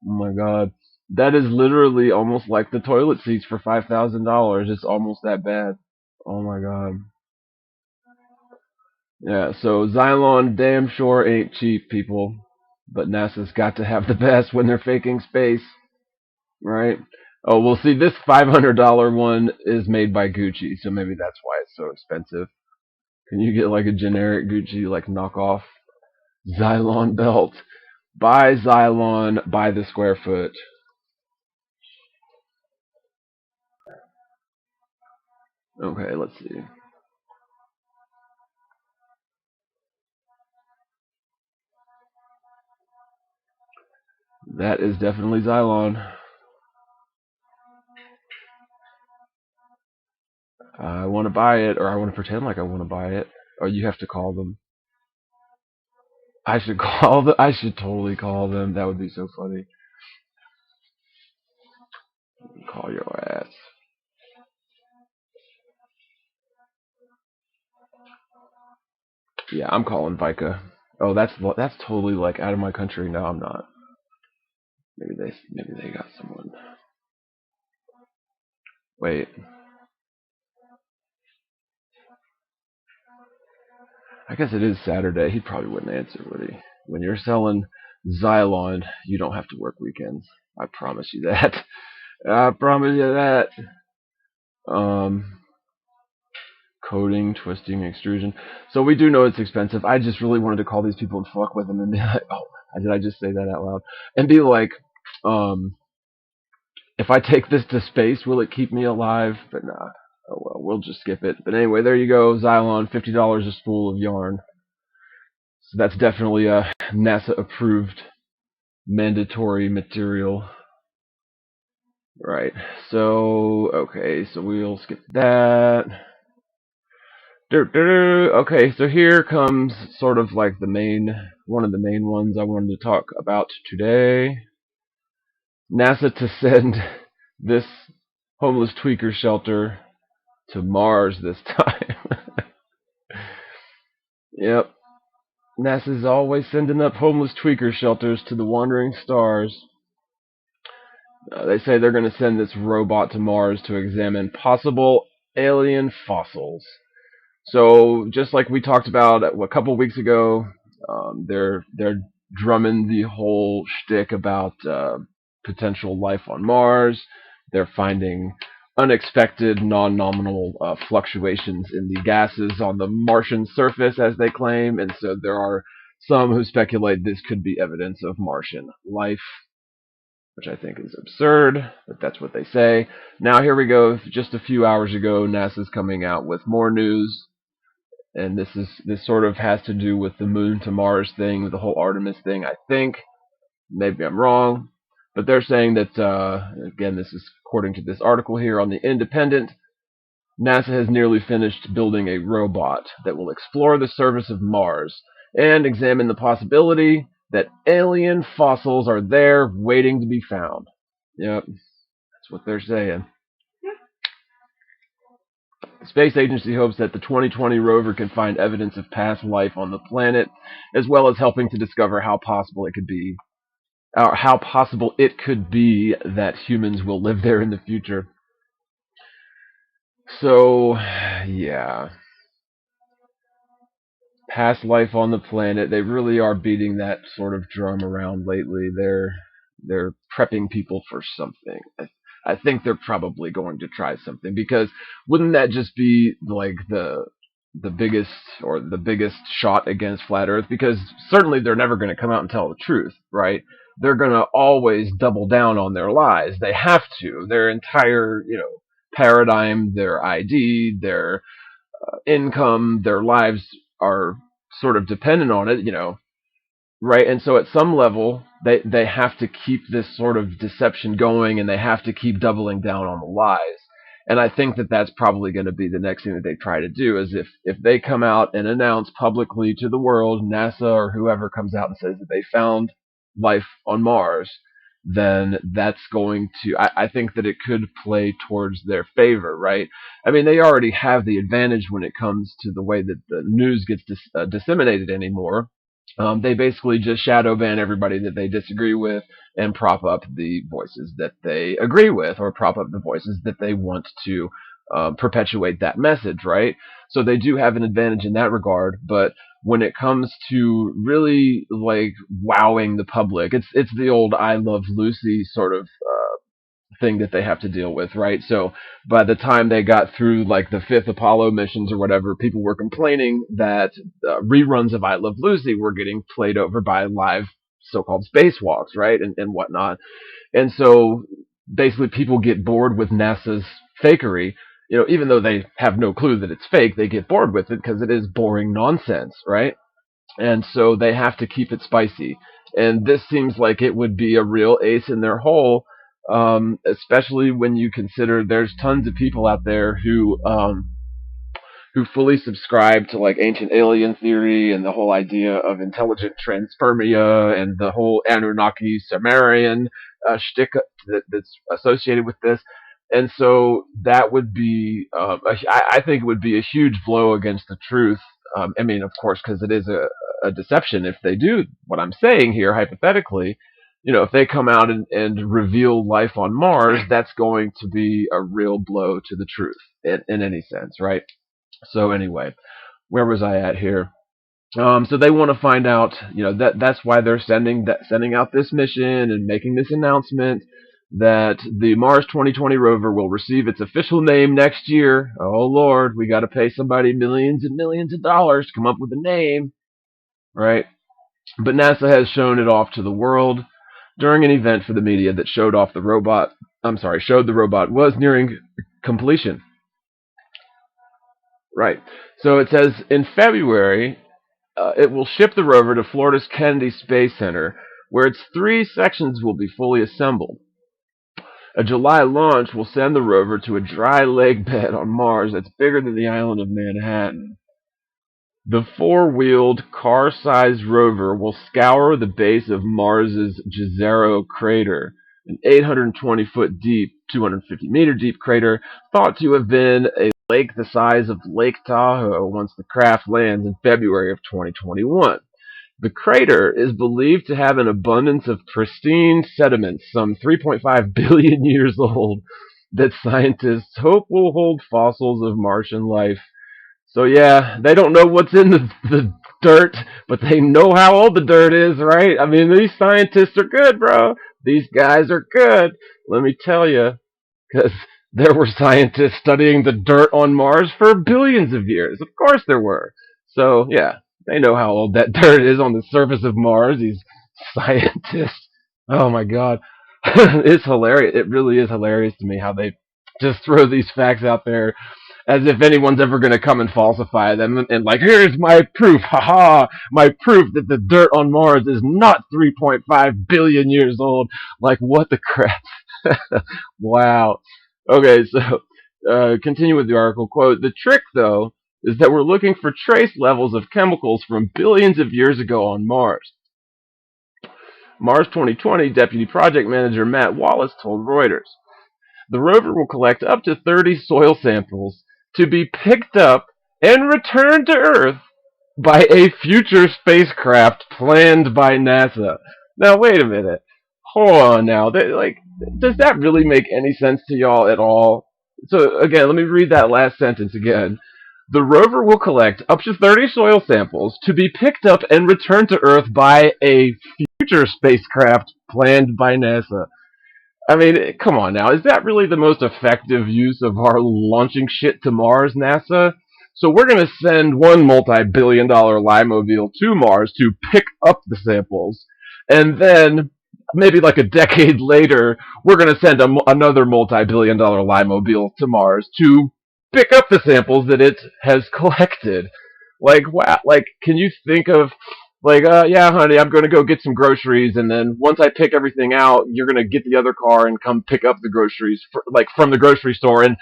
Oh my god. That is literally almost like the toilet seats for $5,000. It's almost that bad. Oh my god. Yeah, so Xylon damn sure ain't cheap, people. But NASA's got to have the best when they're faking space, right? Oh, well, see, this $500 one is made by Gucci, so maybe that's why it's so expensive. Can you get like a generic Gucci, like knockoff Xylon belt? Buy Xylon by the square foot. Okay, let's see. That is definitely Xylon. I want to buy it, or I want to pretend like I want to buy it. Or you have to call them. I should call them. I should totally call them. That would be so funny. Call your ass. Yeah, I'm calling Vika. Oh, that's totally like out of my country. No, I'm not. Maybe they got someone. Wait, I guess it is Saturday. He probably wouldn't answer, would he? When you're selling Xylon, you don't have to work weekends. I promise you that. I promise you that. Um, Coating, twisting, extrusion. So we do know it's expensive. I just really wanted to call these people and fuck with them and be like, oh, did I just say that out loud? And be like, if I take this to space, will it keep me alive? But nah. Oh well, we'll just skip it. But anyway, there you go. Xylon, $50 a spool of yarn. So that's definitely a NASA approved mandatory material. Right. So, okay, so we'll skip that. Okay, so here comes sort of like one of the main ones I wanted to talk about today. NASA to send this homeless tweaker shelter to Mars this time. Yep. NASA's always sending up homeless tweaker shelters to the wandering stars. They say they're going to send this robot to Mars to examine possible alien fossils. So just like we talked about a couple weeks ago, they're drumming the whole shtick about potential life on Mars. They're finding unexpected, non-nominal fluctuations in the gases on the Martian surface, as they claim, and so there are some who speculate this could be evidence of Martian life, which I think is absurd, but that's what they say. Now here we go. Just a few hours ago, NASA's coming out with more news, and this sort of has to do with the moon to Mars thing, the whole Artemis thing. I think maybe I'm wrong, but they're saying that again, this is according to this article here on the Independent. NASA has nearly finished building a robot that will explore the surface of Mars and examine the possibility that alien fossils are there waiting to be found. Yep, that's what they're saying. The space agency hopes that the 2020 rover can find evidence of past life on the planet, as well as helping to discover how possible it could be, or how possible it could be that humans will live there in the future. So, yeah, past life on the planet. They really are beating that sort of drum around lately. They're prepping people for something. I think they're probably going to try something, because wouldn't that just be like the biggest shot against flat Earth? Because certainly they're never going to come out and tell the truth, right? They're going to always double down on their lies. They have to. Their entire paradigm, their ID, their income, their lives are sort of dependent on it, right? And so at some level, they have to keep this sort of deception going, and they have to keep doubling down on the lies. And I think that that's probably going to be the next thing that they try to do, is if they come out and announce publicly to the world, NASA or whoever comes out and says that they found life on Mars, then that's going to, I think that it could play towards their favor, right? I mean, they already have the advantage when it comes to the way that the news gets disseminated anymore. They basically just shadow ban everybody that they disagree with and prop up the voices that they agree with, or prop up the voices that they want to perpetuate that message, right? So they do have an advantage in that regard, but when it comes to really like wowing the public, it's the old "I Love Lucy" sort of thing that they have to deal with, right? So by the time they got through like the fifth Apollo missions or whatever, people were complaining that reruns of "I Love Lucy" were getting played over by live so-called spacewalks, right, and whatnot. And so basically, people get bored with NASA's fakery. You know, even though they have no clue that it's fake, they get bored with it because it is boring nonsense, right? And so they have to keep it spicy. And this seems like it would be a real ace in their hole, especially when you consider there's tons of people out there who fully subscribe to like ancient alien theory and the whole idea of intelligent transfermia and the whole Anunnaki Sumerian shtick that's associated with this. And so that would be, I think it would be a huge blow against the truth. I mean, of course, because it is a deception if they do what I'm saying here, hypothetically. You know, if they come out and reveal life on Mars, that's going to be a real blow to the truth in any sense, right? So anyway, where was I at here? So they want to find out, you know, that's why they're sending out this mission and making this announcement that the Mars 2020 rover will receive its official name next year. Oh Lord, we got to pay somebody millions and millions of dollars to come up with a name, right? But NASA has shown it off to the world during an event for the media that showed the robot was nearing completion. Right. So it says in February, it will ship the rover to Florida's Kennedy Space Center, where its three sections will be fully assembled. A July launch will send the rover to a dry lake bed on Mars that's bigger than the island of Manhattan. The four-wheeled, car-sized rover will scour the base of Mars's Jezero crater, an 820-foot deep, 250-meter deep crater thought to have been a lake the size of Lake Tahoe once the craft lands in February of 2021. The crater is believed to have an abundance of pristine sediments, some 3.5 billion years old, that scientists hope will hold fossils of Martian life. So yeah, they don't know what's in the dirt, but they know how old the dirt is, right? I mean, these scientists are good, bro. These guys are good. Let me tell you, because there were scientists studying the dirt on Mars for billions of years. Of course there were. So yeah, they know how old that dirt is on the surface of Mars. These scientists. Oh my God, it's hilarious. It really is hilarious to me how they just throw these facts out there as if anyone's ever going to come and falsify them. And like, here's my proof, haha, my proof that the dirt on Mars is not 3.5 billion years old. Like, what the crap? Wow. Okay, so continue with the article. Quote, the trick, though, is that we're looking for trace levels of chemicals from billions of years ago on Mars. Mars 2020 Deputy Project Manager Matt Wallace told Reuters. The rover will collect up to 30 soil samples to be picked up and returned to Earth by a future spacecraft planned by NASA. Now, wait a minute. Hold on now. Does that really make any sense to y'all at all? So, again, let me read that last sentence again. The rover will collect up to 30 soil samples to be picked up and returned to Earth by a future spacecraft planned by NASA. I mean, come on now. Is that really the most effective use of our launching shit to Mars, NASA? So we're going to send one multi-billion dollar Limobile to Mars to pick up the samples. And then, maybe like a decade later, we're going to send another multi-billion dollar Limobile to Mars to pick up the samples that it has collected. Like, wow. Like, can you think of like, yeah, honey, I'm going to go get some groceries, and then once I pick everything out, you're going to get the other car and come pick up the groceries, from the grocery store. And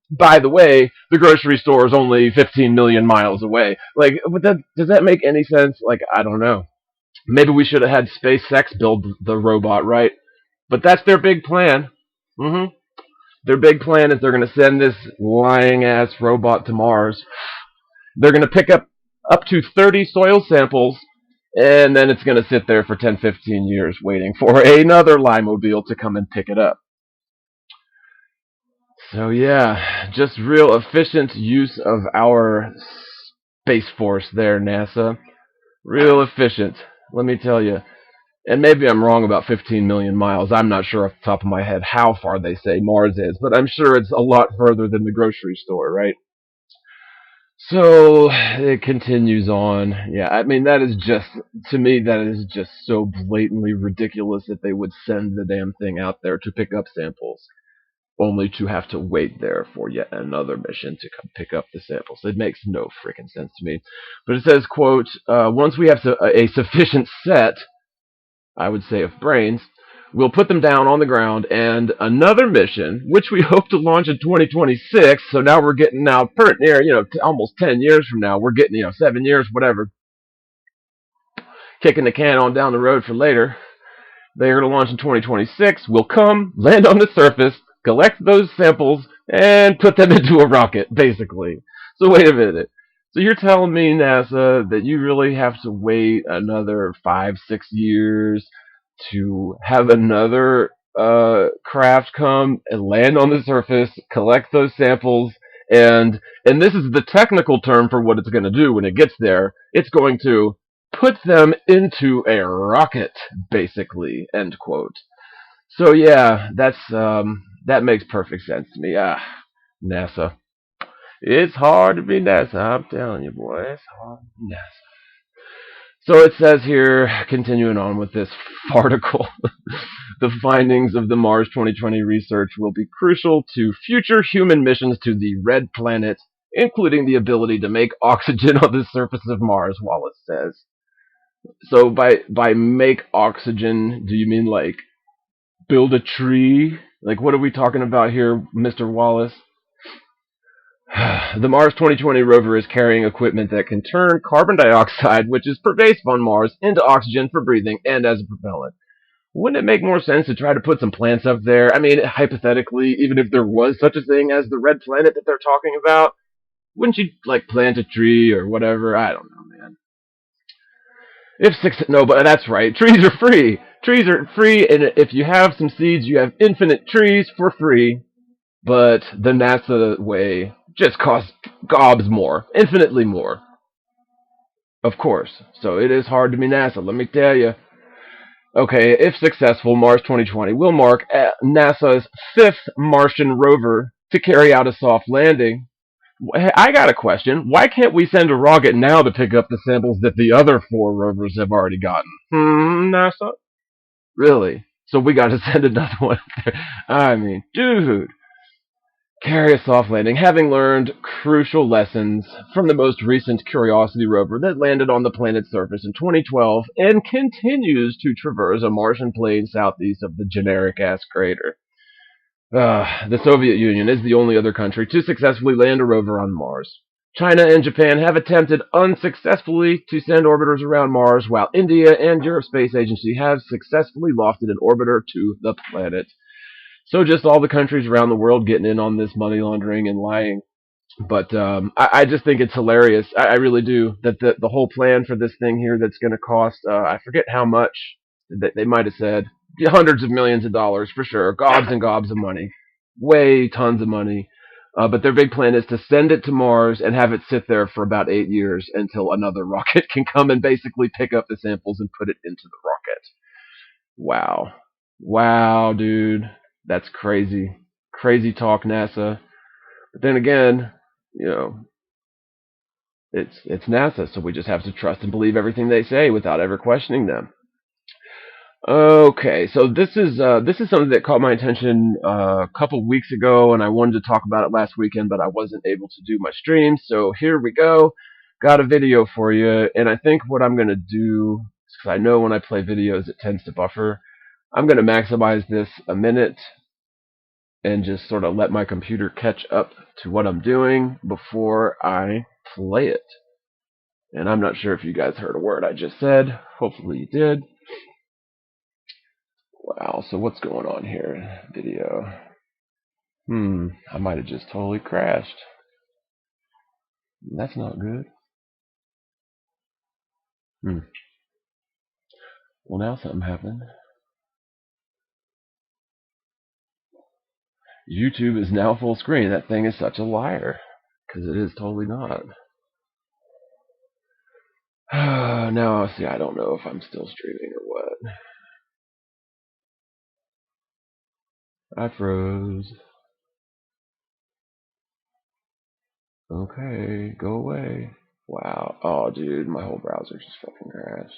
by the way, the grocery store is only 15 million miles away. Like, does that make any sense? Like, I don't know. Maybe we should have had SpaceX build the robot, right? But that's their big plan. hmm Their big plan is they're going to send this lying ass robot to Mars. They're going to pick up to 30 soil samples, and then it's going to sit there for 10, 15 years waiting for another Limobile to come and pick it up. So yeah, just real efficient use of our Space Force there, NASA. Real efficient, let me tell you. And maybe I'm wrong about 15 million miles. I'm not sure off the top of my head how far they say Mars is, but I'm sure it's a lot further than the grocery store, right? So it continues on. Yeah, I mean, that is just, to me, that is just so blatantly ridiculous that they would send the damn thing out there to pick up samples, only to have to wait there for yet another mission to come pick up the samples. It makes no freaking sense to me. But it says, quote, once we have a sufficient set, I would say, of brains, we'll put them down on the ground, and another mission, which we hope to launch in 2026. So now we're getting now near, almost 10 years from now. We're getting, 7 years, whatever, kicking the can on down the road for later. They're going to launch in 2026. We'll come, land on the surface, collect those samples, and put them into a rocket, basically. So wait a minute. So you're telling me, NASA, that you really have to wait another 5, 6 years to have another craft come and land on the surface, collect those samples, and this is the technical term for what it's going to do when it gets there. It's going to put them into a rocket, basically. End quote. So yeah, that makes perfect sense to me. NASA. It's hard to be NASA. I'm telling you, boy, it's hard to be NASA. So it says here, continuing on with this article, the findings of the Mars 2020 research will be crucial to future human missions to the red planet, including the ability to make oxygen on the surface of Mars, Wallace says. So by make oxygen, do you mean like build a tree? Like what are we talking about here, Mr. Wallace? The Mars 2020 rover is carrying equipment that can turn carbon dioxide, which is pervasive on Mars, into oxygen for breathing and as a propellant. Wouldn't it make more sense to try to put some plants up there? I mean, hypothetically, even if there was such a thing as the red planet that they're talking about, wouldn't you like plant a tree or whatever? I don't know, man. No, but that's right. Trees are free. Trees are free, and if you have some seeds, you have infinite trees for free. But the NASA way just costs gobs more, infinitely more, of course. So it is hard to be NASA, let me tell you. Okay, if successful, Mars 2020 will mark NASA's fifth Martian rover to carry out a soft landing. I got a question. Why can't we send a rocket now to pick up the samples that the other four rovers have already gotten? NASA? Really? So we got to send another one there. I mean, dude. Carry a soft landing, having learned crucial lessons from the most recent Curiosity rover that landed on the planet's surface in 2012 and continues to traverse a Martian plain southeast of the generic-ass crater. The Soviet Union is the only other country to successfully land a rover on Mars. China and Japan have attempted unsuccessfully to send orbiters around Mars, while India and Europe's Space Agency have successfully lofted an orbiter to the planet. So just all the countries around the world getting in on this money laundering and lying. But I just think it's hilarious. I really do. That the whole plan for this thing here that's going to cost, I forget how much, they might have said, hundreds of millions of dollars for sure. Gobs and gobs of money. Way tons of money. But their big plan is to send it to Mars and have it sit there for about 8 years until another rocket can come and basically pick up the samples and put it into the rocket. Wow. Wow, dude. That's crazy. Crazy talk, NASA. But then again, you know, it's NASA, so we just have to trust and believe everything they say without ever questioning them. Okay, so this is something that caught my attention a couple weeks ago, and I wanted to talk about it last weekend, but I wasn't able to do my stream. So here we go. Got a video for you, and I think what I'm gonna do, because I know when I play videos it tends to buffer, I'm gonna maximize this a minute and just sort of let my computer catch up to what I'm doing before I play it. And I'm not sure if you guys heard a word I just said. Hopefully you did. Wow, so what's going on here? Video. I might have just totally crashed. That's not good. Well, now something happened. YouTube is now full screen. That thing is such a liar. Because it is totally not. Now, see, I don't know if I'm still streaming or what. I froze. Okay, go away. Wow. Oh, dude, my whole browser just fucking crashed.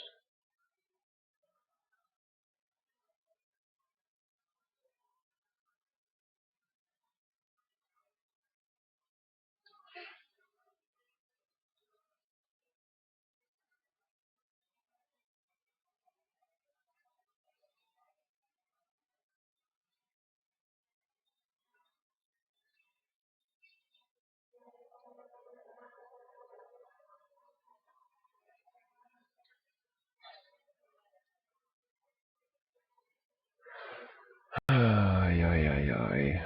Ay, ay, ay, ay.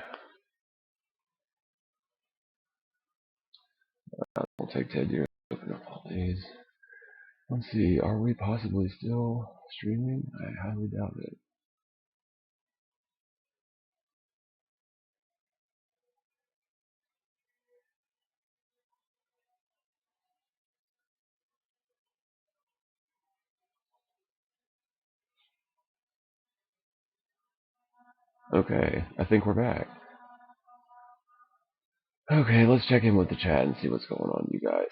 It'll take 10 years to open up all these. Let's see, are we possibly still streaming? I highly doubt it. Okay, I think we're back. Okay, let's check in with the chat and see what's going on, you guys.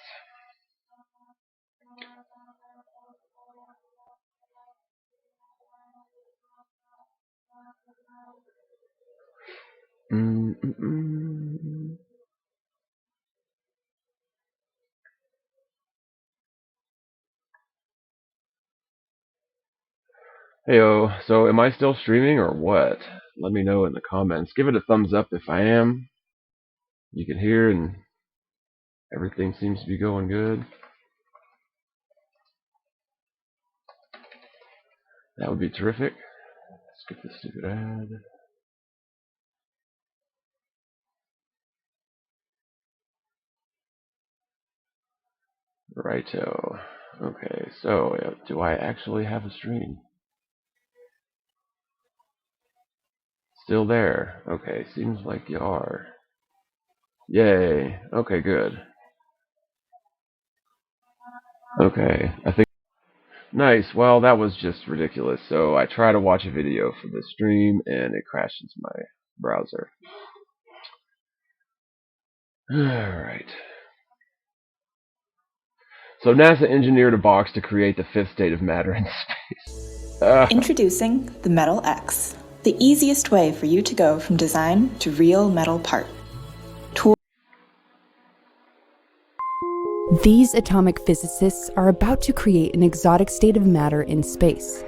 Heyo, so am I still streaming or what? Let me know in the comments. Give it a thumbs up if I am. You can hear and everything seems to be going good. That would be terrific. Let's get this stupid ad. Righto. Okay, so do I actually have a stream? Still there. Okay, seems like you are. Yay. Okay, good. Okay, I think. Nice. Well, that was just ridiculous. So I try to watch a video for this stream and it crashes my browser. Alright. So NASA engineered a box to create the fifth state of matter in space.
Introducing the Metal X, the easiest way for you to go from design to real metal part.
These atomic physicists are about to create an exotic state of matter in space.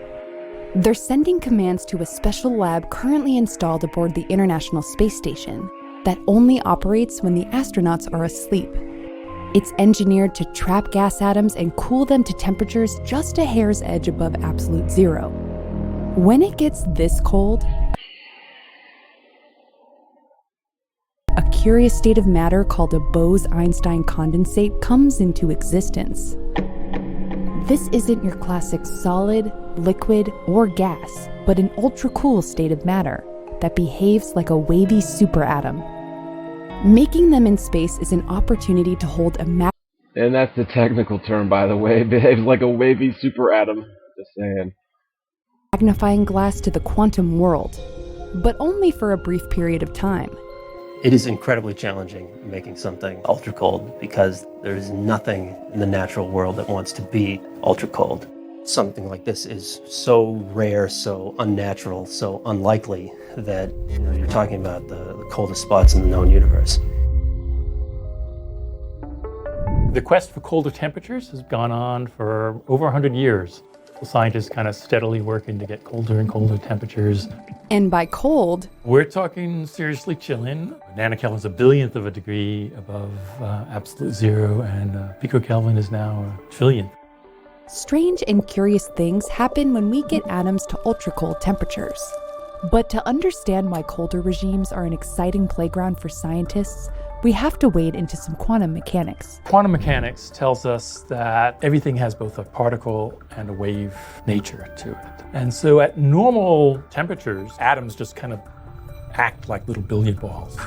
They're sending commands to a special lab currently installed aboard the International Space Station that only operates when the astronauts are asleep. It's engineered to trap gas atoms and cool them to temperatures just a hair's edge above absolute zero. When it gets this cold, a curious state of matter called a Bose-Einstein condensate comes into existence. This isn't your classic solid, liquid, or gas, but an ultra-cool state of matter that behaves like a wavy superatom. Making them in space is an opportunity to hold a
and that's the technical term, by the way. Behaves like a wavy superatom. Just saying.
Magnifying glass to the quantum world, but only for a brief period of time.
It is incredibly challenging making something ultra cold because there is nothing in the natural world that wants to be ultra cold. Something like this is so rare, so unnatural, so unlikely that you're talking about the coldest spots in the known universe.
The quest for colder temperatures has gone on for over 100 years. The scientists kind of steadily working to get colder and colder temperatures.
And by cold,
we're talking seriously chilling. Nanokelvin is a billionth of a degree above absolute zero, and picokelvin is now a trillionth.
Strange and curious things happen when we get atoms to ultra-cold temperatures. But to understand why colder regimes are an exciting playground for scientists, we have to wade into some quantum mechanics.
Quantum mechanics tells us that everything has both a particle and a wave nature to it. And so at normal temperatures, atoms just kind of act like little billiard balls.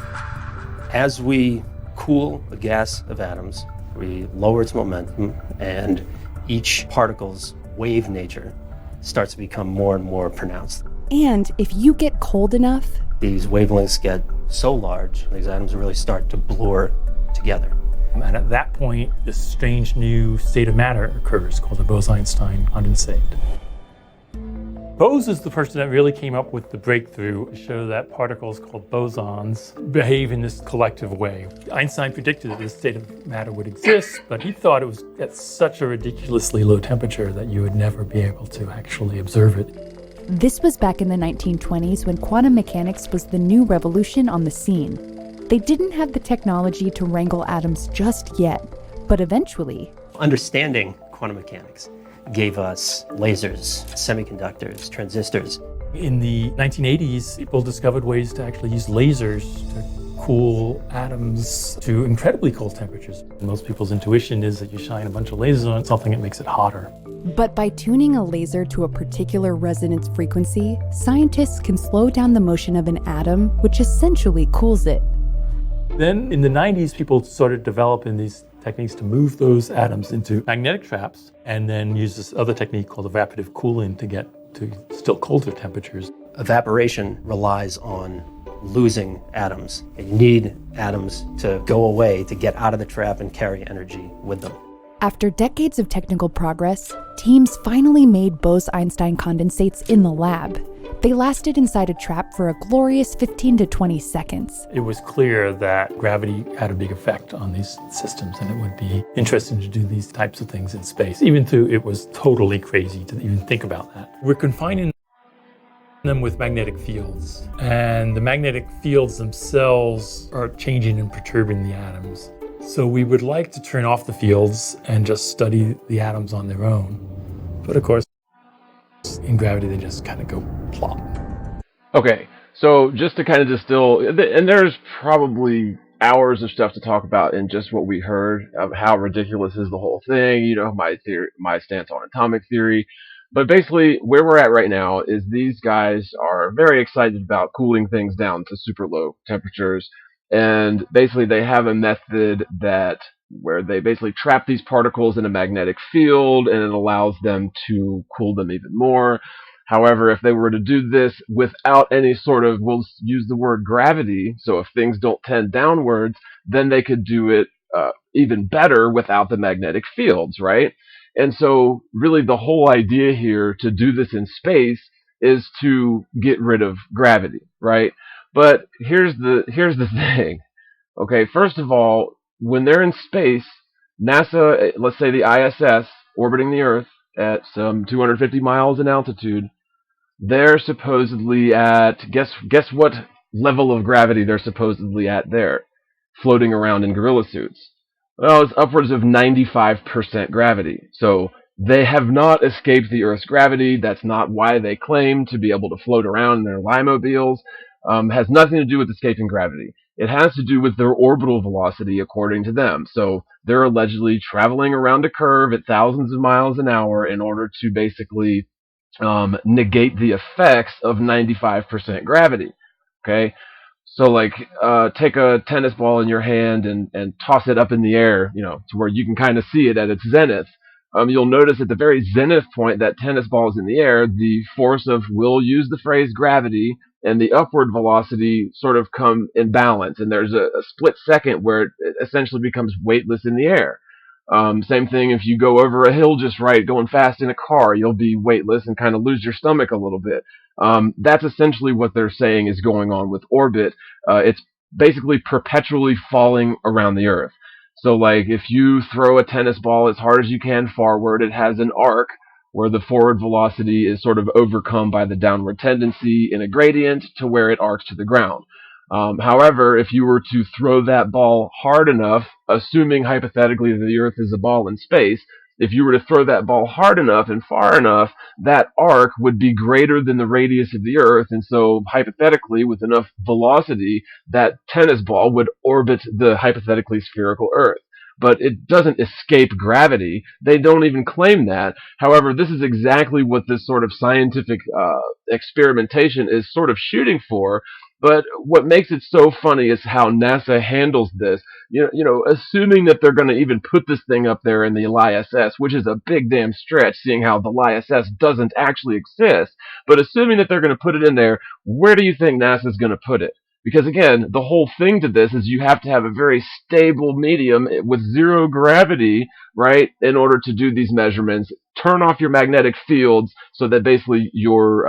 As we cool a gas of atoms, we lower its momentum, and each particle's wave nature starts to become more and more pronounced.
And if you get cold enough,
These wavelengths get so large, these atoms really start to blur together.
And at that point, this strange new state of matter occurs called the Bose-Einstein condensate. Bose is the person that really came up with the breakthrough to show that particles called bosons behave in this collective way. Einstein predicted that this state of matter would exist, but he thought it was at such a ridiculously low temperature that you would never be able to actually observe it.
this was back in the 1920s when quantum mechanics was the new revolution on the scene. They didn't have the technology to wrangle atoms just yet, but eventually,
Understanding quantum mechanics gave us lasers, semiconductors, transistors.
In the 1980s, people discovered ways to actually use lasers to cool atoms to incredibly cold temperatures. Most people's intuition is that you shine a bunch of lasers on something, it makes it hotter.
but by tuning a laser to a particular resonance frequency, scientists can slow down the motion of an atom, which essentially cools it.
Then in the 90s, people started developing these techniques to move those atoms into magnetic traps and then use this other technique called evaporative cooling to get to still colder temperatures.
Evaporation relies on losing atoms. And you need atoms to go away to get out of the trap and carry energy with them.
After decades of technical progress, teams finally made Bose-Einstein condensates in the lab. They lasted inside a trap for a glorious 15 to 20 seconds.
It was clear that gravity had a big effect on these systems, and it would be interesting to do these types of things in space, even though it was totally crazy to even think about that. We're confining them with magnetic fields, and the magnetic fields themselves are changing and perturbing the atoms. So we would like to turn off the fields and just study the atoms on their own. But of course, in gravity, they just kind of go plop.
Okay, so just to kind of distill, and there's probably hours of stuff to talk about in just what we heard of how ridiculous is the whole thing, you know, my stance on atomic theory. But basically, where we're at right now is these guys are very excited about cooling things down to super low temperatures. And basically, they have a method where they basically trap these particles in a magnetic field, and it allows them to cool them even more. However, if they were to do this without any sort of, we'll use the word gravity, so if things don't tend downwards, then they could do it even better without the magnetic fields, right? And so, really, the whole idea here to do this in space is to get rid of gravity, right? But here's the thing. Okay, first of all, when they're in space, NASA, let's say the ISS, orbiting the Earth at some 250 miles in altitude, they're supposedly at, guess what level of gravity they're supposedly at there, floating around in gorilla suits. Well, it's upwards of 95% gravity. So they have not escaped the Earth's gravity. That's not why they claim to be able to float around in their Limobiles. Has nothing to do with escaping gravity. It has to do with their orbital velocity, according to them. So they're allegedly traveling around a curve at thousands of miles an hour in order to basically negate the effects of 95% gravity. Okay? So, like, take a tennis ball in your hand and toss it up in the air, you know, to where you can kind of see it at its zenith. You'll notice at the very zenith point that tennis ball is in the air, the force of, we'll use the phrase gravity, and the upward velocity sort of come in balance. And there's a split second where it essentially becomes weightless in the air. Same thing if you go over a hill just right, going fast in a car, you'll be weightless and kind of lose your stomach a little bit. That's essentially what they're saying is going on with orbit. It's basically perpetually falling around the Earth. So, like, if you throw a tennis ball as hard as you can forward, it has an arc where the forward velocity is sort of overcome by the downward tendency in a gradient to where it arcs to the ground. However, if you were to throw that ball hard enough, assuming hypothetically that the Earth is a ball in space, If you were to throw that ball hard enough and far enough, that arc would be greater than the radius of the Earth, and so hypothetically, with enough velocity, that tennis ball would orbit the hypothetically spherical Earth. But it doesn't escape gravity. They don't even claim that. However, this is exactly what this sort of scientific experimentation is sort of shooting for. But what makes it so funny is how NASA handles this. Assuming that they're going to even put this thing up there in the LISS, which is a big damn stretch, seeing how the LISS doesn't actually exist. But assuming that they're going to put it in there, where do you think NASA's going to put it? Because again, the whole thing to this is you have to have a very stable medium with zero gravity, right, in order to do these measurements. Turn off your magnetic fields so that basically your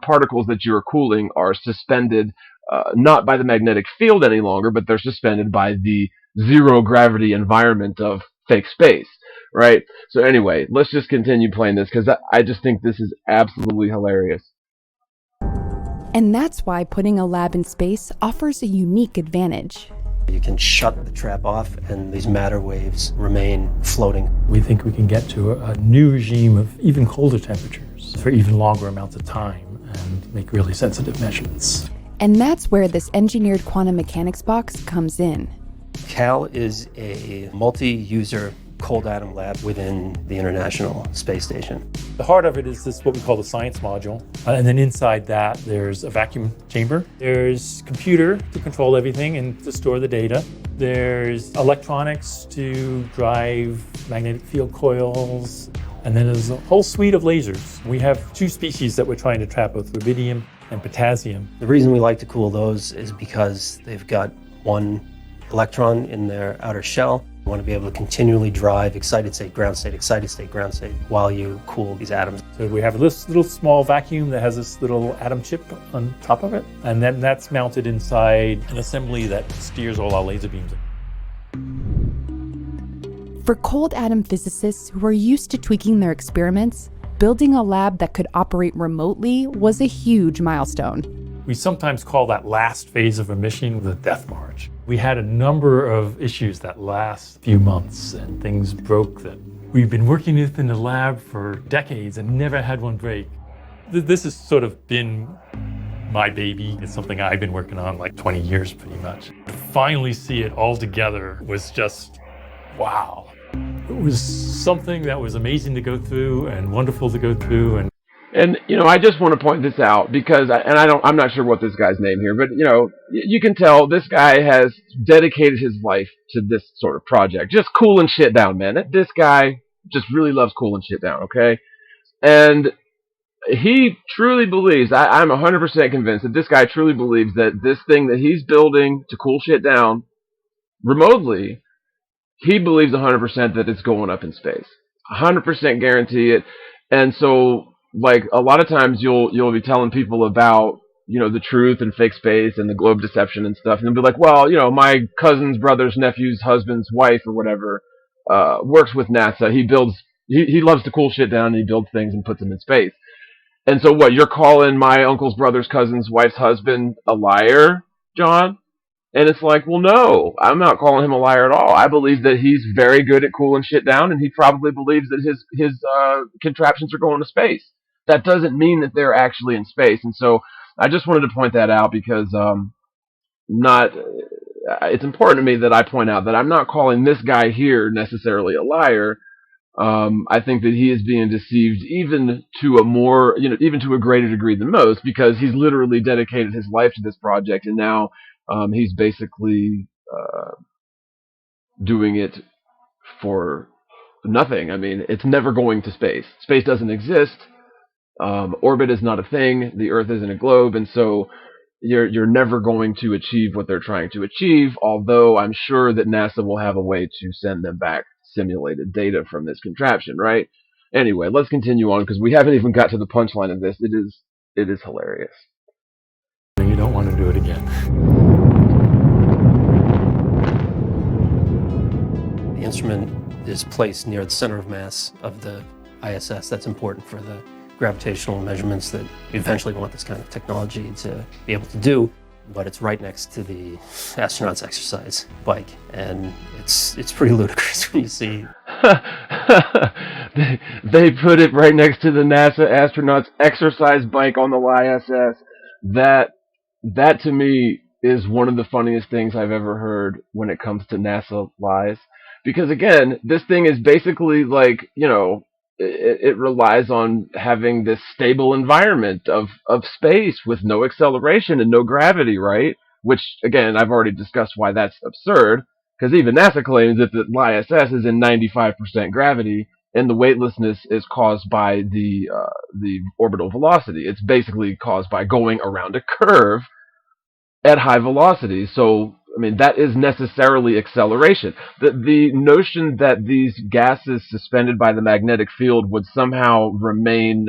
particles that you're cooling are suspended not by the magnetic field any longer, but they're suspended by the zero gravity environment of fake space, right? So anyway, let's just continue playing this because I just think this is absolutely hilarious.
And that's why putting a lab in space offers a unique advantage.
You can shut the trap off and these matter waves remain floating.
We think we can get to a new regime of even colder temperatures for even longer amounts of time and make really sensitive measurements.
And that's where this engineered quantum mechanics box comes in.
CAL is a multi-user cold atom lab within the International Space Station.
The heart of it is this, what we call the science module. And then inside that, there's a vacuum chamber. There's computer to control everything and to store the data. There's electronics to drive magnetic field coils. And then there's a whole suite of lasers. We have two species that we're trying to trap, both rubidium and potassium.
The reason we like to cool those is because they've got one electron in their outer shell. You want to be able to continually drive excited state, ground state, excited state, ground state while you cool these atoms.
So we have this little small vacuum that has this little atom chip on top of it, and then that's mounted inside an assembly that steers all our laser beams.
For cold atom physicists who are used to tweaking their experiments, building a lab that could operate remotely was a huge milestone.
We sometimes call that last phase of a mission the death march. We had a number of issues that last few months, and things broke that we've been working with in the lab for decades and never had one break. This has sort of been my baby. It's something I've been working on like 20 years pretty much. To finally see it all together was just, wow. It was something that was amazing to go through and wonderful to go through.
And I just want to point this out because, I'm not sure what this guy's name here, but you can tell this guy has dedicated his life to this sort of project, just cooling shit down, man. This guy just really loves cooling shit down, okay? And he truly believes, I'm 100% convinced that this guy truly believes that this thing that he's building to cool shit down remotely, he believes 100% that it's going up in space. 100% guarantee it. And so, like, a lot of times you'll be telling people about, the truth and fake space and the globe deception and stuff, and they'll be like, well, my cousin's brother's nephew's husband's wife or whatever works with NASA. He loves to cool shit down and he builds things and puts them in space. And so what, you're calling my uncle's brother's cousin's wife's husband a liar, John? And it's like, well, no, I'm not calling him a liar at all. I believe that he's very good at cooling shit down, and he probably believes that his contraptions are going to space. That doesn't mean that they're actually in space. And so I just wanted to point that out because it's important to me that I point out that I'm not calling this guy here necessarily a liar. I think that he is being deceived even to a greater degree than most, because he's literally dedicated his life to this project, and now he's basically doing it for nothing. I mean, it's never going to space. Space doesn't exist. Orbit is not a thing. The Earth isn't a globe, and so you're never going to achieve what they're trying to achieve. Although I'm sure that NASA will have a way to send them back simulated data from this contraption, right? Anyway, let's continue on because we haven't even got to the punchline of this. It is hilarious.
You don't want to do it again.
The instrument is placed near the center of mass of the ISS. That's important for the gravitational measurements that we eventually want this kind of technology to be able to do. But it's right next to the astronauts' exercise bike, and it's pretty ludicrous when you see
they put it right next to the NASA astronauts' exercise bike on the ISS. That to me is one of the funniest things I've ever heard when it comes to NASA lies. Because again, this thing is basically like, it relies on having this stable environment of space with no acceleration and no gravity, right? Which, again, I've already discussed why that's absurd, because even NASA claims that the ISS is in 95% gravity, and the weightlessness is caused by the orbital velocity. It's basically caused by going around a curve at high velocity. So, I mean, that is necessarily acceleration. The notion that these gases suspended by the magnetic field would somehow remain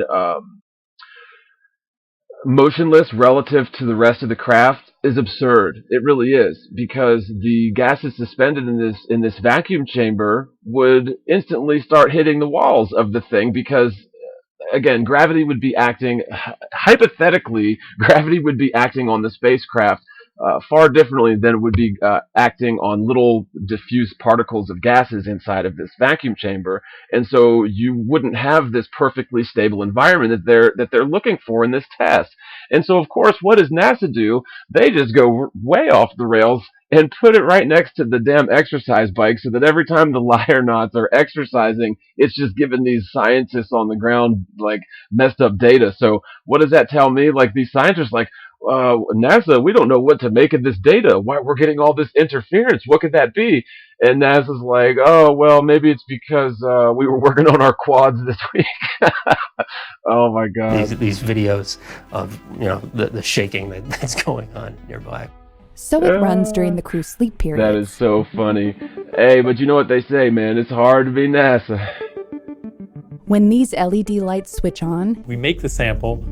motionless relative to the rest of the craft is absurd. It really is, because the gases suspended in this vacuum chamber would instantly start hitting the walls of the thing, because again, gravity would be acting, hypothetically, gravity would be acting on the spacecraft far differently than it would be acting on little diffuse particles of gases inside of this vacuum chamber. And so you wouldn't have this perfectly stable environment that they're looking for in this test. And so, of course, what does NASA do? They just go way off the rails and put it right next to the damn exercise bike, so that every time the Liar-Knots are exercising, it's just giving these scientists on the ground like messed up data. So what does that tell me? Like, these scientists like, NASA, we don't know what to make of this data. Why we're getting all this interference? What could that be? And NASA's like, oh, well, maybe it's because we were working on our quads this week. Oh my God!
These videos of the shaking that's going on nearby.
So it runs during the crew sleep period.
That is so funny. Hey, but you know what they say, man? It's hard to be NASA.
When these LED lights switch on,
We make the sample,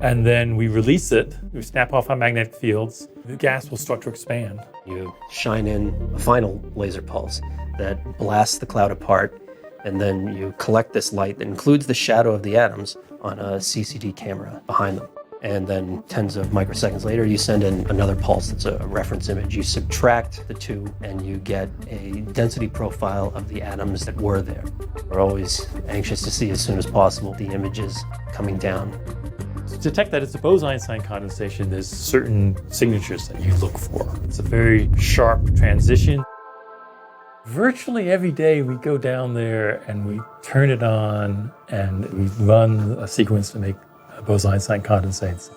and then we release it. We snap off our magnetic fields. The gas will start to expand.
You shine in a final laser pulse that blasts the cloud apart, and then you collect this light that includes the shadow of the atoms on a CCD camera behind them. And then tens of microseconds later, you send in another pulse that's a reference image. You subtract the two, and you get a density profile of the atoms that were there. We're always anxious to see as soon as possible the images coming down.
To detect that it's a Bose-Einstein condensation, there's certain signatures that you look for. It's a very sharp transition. Virtually every day we go down there and we turn it on and we run a sequence to make Bose-Einstein condensates.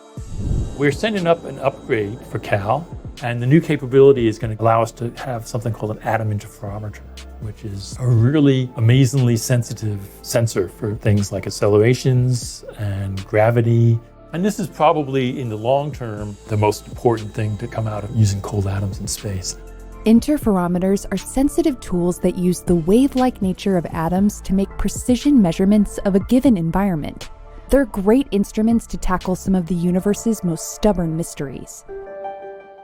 We're sending up an upgrade for Cal, and the new capability is going to allow us to have something called an atom interferometer, which is a really amazingly sensitive sensor for things like accelerations and gravity. And this is probably, in the long term, the most important thing to come out of using cold atoms in space.
interferometers are sensitive tools that use the wave-like nature of atoms to make precision measurements of a given environment. They're great instruments to tackle some of the universe's most stubborn mysteries.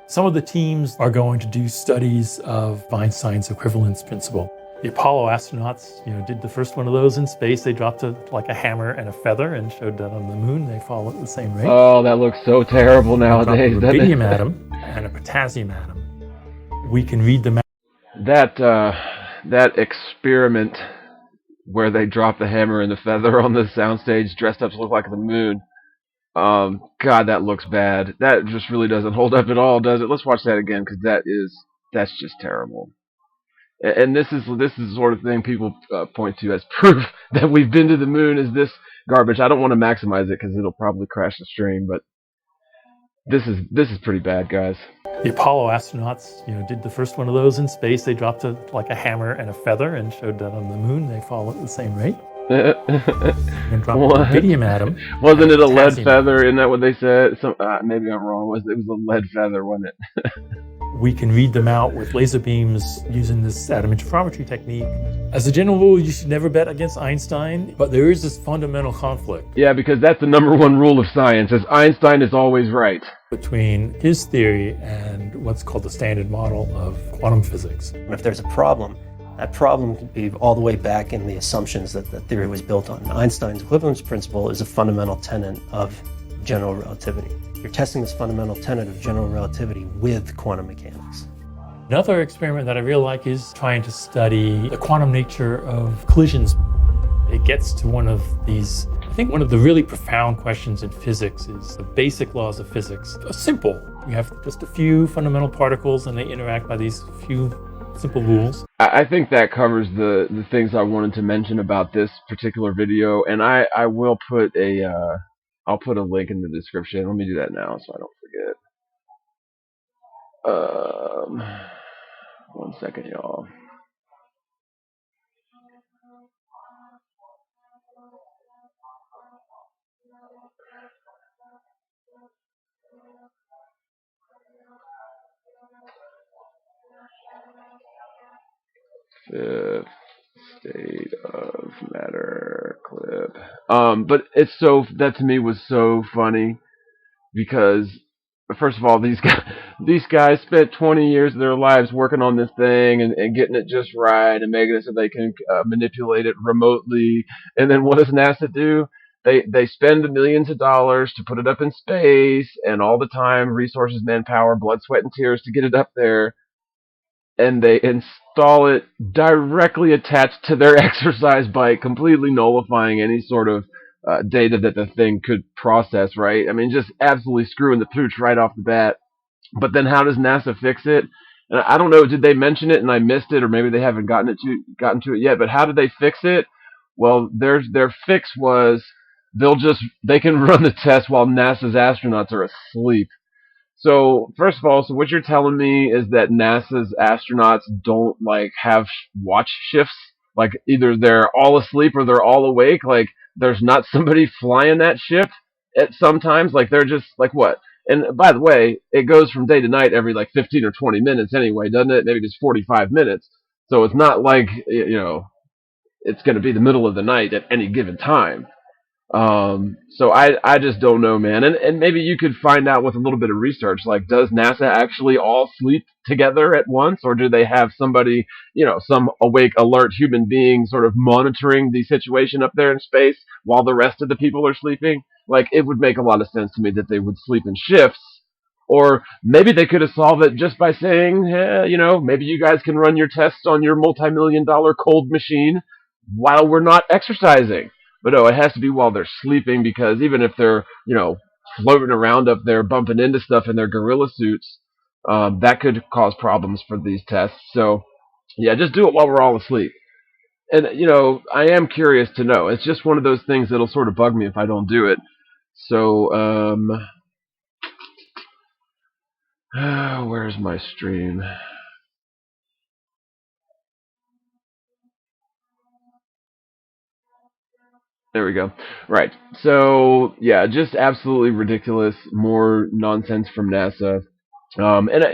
Some of the teams are going to do studies of Einstein's equivalence principle. The Apollo astronauts, did the first one of those in space. They dropped a hammer and a feather and showed that on the moon they fall at the same rate.
Oh, that looks so terrible nowadays.
A rubidium atom and a potassium atom. We can read the
that experiment where they drop the hammer and the feather on the soundstage dressed up to look like the moon. God, that looks bad. That just really doesn't hold up at all, does it? Let's watch that again, because that's just terrible. And this is the sort of thing people point to as proof that we've been to the moon, is this garbage. I don't want to maximize it because it'll probably crash the stream, but this is pretty bad, guys.
The Apollo astronauts, did the first one of those in space. They dropped a hammer and a feather and showed that on the moon they fall at the same rate. And dropped a rubidium atom.
Wasn't it a lead feather? Isn't that what they said? Maybe I'm wrong. It was a lead feather, wasn't it?
We can read them out with laser beams using this atom interferometry technique. As a general rule, you should never bet against Einstein, but there is this fundamental conflict.
Yeah, because that's the number one rule of science, is Einstein is always right.
Between his theory and what's called the standard model of quantum physics.
And if there's a problem, that problem could be all the way back in the assumptions that the theory was built on. Einstein's equivalence principle is a fundamental tenet of general relativity. You're testing this fundamental tenet of general relativity with quantum mechanics.
Another experiment that I really like is trying to study the quantum nature of collisions. It gets to one of these, I think one of the really profound questions in physics is the basic laws of physics. They're simple. You have just a few fundamental particles and they interact by these few simple rules.
I think that covers the things I wanted to mention about this particular video, and I will put I'll put a link in the description. Let me do that now so I don't forget. 1 second, y'all. Fifth state of matter clip. But it's so, that to me was so funny because first of all, these guys spent 20 years of their lives working on this thing and getting it just right and making it so they can manipulate it remotely. And then what does NASA do? They spend millions of dollars to put it up in space and all the time, resources, manpower, blood, sweat, and tears to get it up there. And they install it directly attached to their exercise bike, completely nullifying any sort of data that the thing could process, right? I mean, just absolutely screwing the pooch right off the bat. But then how does NASA fix it? And I don't know, did they mention it and I missed it, or maybe they haven't gotten to it yet, but how did they fix it? Well, their fix was they can run the test while NASA's astronauts are asleep. So, first of all, so what you're telling me is that NASA's astronauts don't, like, have watch shifts? Like, either they're all asleep or they're all awake? Like, there's not somebody flying that shift at sometimes? Like, they're just, like, what? And, by the way, it goes from day to night every, like, 15 or 20 minutes anyway, doesn't it? Maybe just 45 minutes. So it's not like, it's going to be the middle of the night at any given time. So I just don't know, man. And maybe you could find out with a little bit of research. Like, does NASA actually all sleep together at once, or do they have somebody, some awake, alert human being sort of monitoring the situation up there in space while the rest of the people are sleeping? Like, it would make a lot of sense to me that they would sleep in shifts. Or maybe they could have solved it just by saying, maybe you guys can run your tests on your multi-million-dollar cold machine while we're not exercising. But no, it has to be while they're sleeping, because even if they're, floating around up there, bumping into stuff in their gorilla suits, that could cause problems for these tests. So, yeah, just do it while we're all asleep. And, I am curious to know. It's just one of those things that'll sort of bug me if I don't do it. So, where's my stream? There we go. Right. So, yeah, just absolutely ridiculous. More nonsense from NASA. And,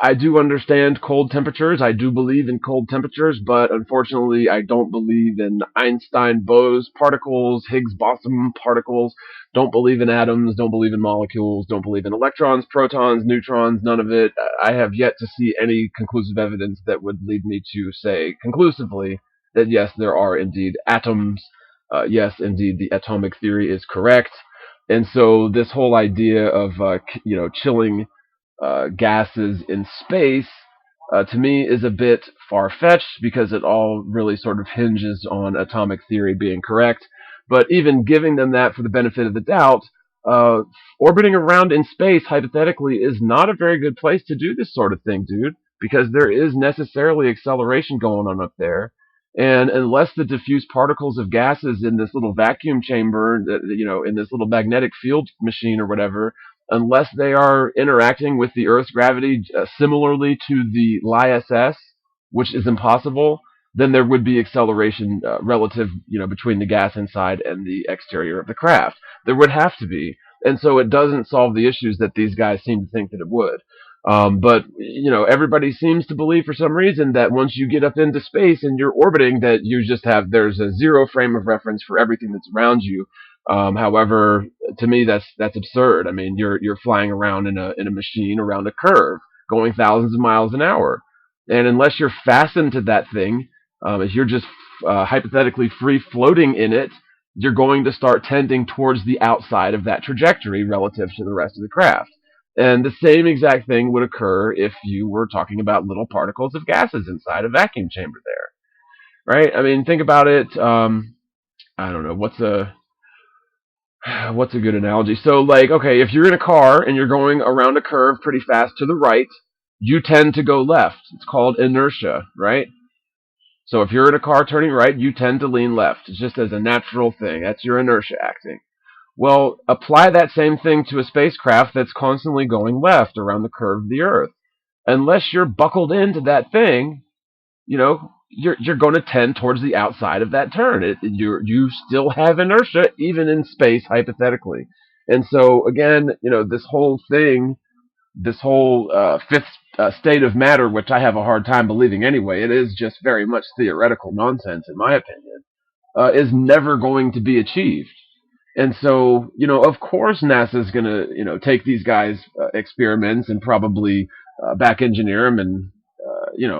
I do understand cold temperatures. I do believe in cold temperatures, but unfortunately, I don't believe in Einstein-Bose particles, Higgs-boson particles. Don't believe in atoms. Don't believe in molecules. Don't believe in electrons, protons, neutrons. None of it. I have yet to see any conclusive evidence that would lead me to say conclusively that yes, there are indeed atoms. Yes, indeed, the atomic theory is correct. And so this whole idea of chilling gases in space, to me, is a bit far-fetched, because it all really sort of hinges on atomic theory being correct. But even giving them that for the benefit of the doubt, uh, orbiting around in space, hypothetically, is not a very good place to do this sort of thing, dude, because there is necessarily acceleration going on up there. And unless the diffuse particles of gases in this little vacuum chamber, in this little magnetic field machine or whatever, unless they are interacting with the Earth's gravity similarly to the LISS, which is impossible, then there would be acceleration relative, between the gas inside and the exterior of the craft. There would have to be, and so it doesn't solve the issues that these guys seem to think that it would. But everybody seems to believe for some reason that once you get up into space and you're orbiting, that there's a zero frame of reference for everything that's around you. However, to me, that's absurd. I mean, you're flying around in a machine around a curve, going thousands of miles an hour, and unless you're fastened to that thing, if you're just hypothetically free floating in it, you're going to start tending towards the outside of that trajectory relative to the rest of the craft. And the same exact thing would occur if you were talking about little particles of gases inside a vacuum chamber there, right? I mean, think about it. I don't know, what's a good analogy? So, like, okay, if you're in a car and you're going around a curve pretty fast to the right, you tend to go left. It's called inertia, right? So if you're in a car turning right, you tend to lean left. It's just as a natural thing. That's your inertia acting. Well, apply that same thing to a spacecraft that's constantly going left around the curve of the Earth. Unless you're buckled into that thing, you're going to tend towards the outside of that turn. You still have inertia even in space, hypothetically. And so again, this whole thing, this whole fifth state of matter, which I have a hard time believing anyway, it is just very much theoretical nonsense in my opinion, is never going to be achieved. And so, of course NASA's going to, take these guys' experiments and probably back engineer them and,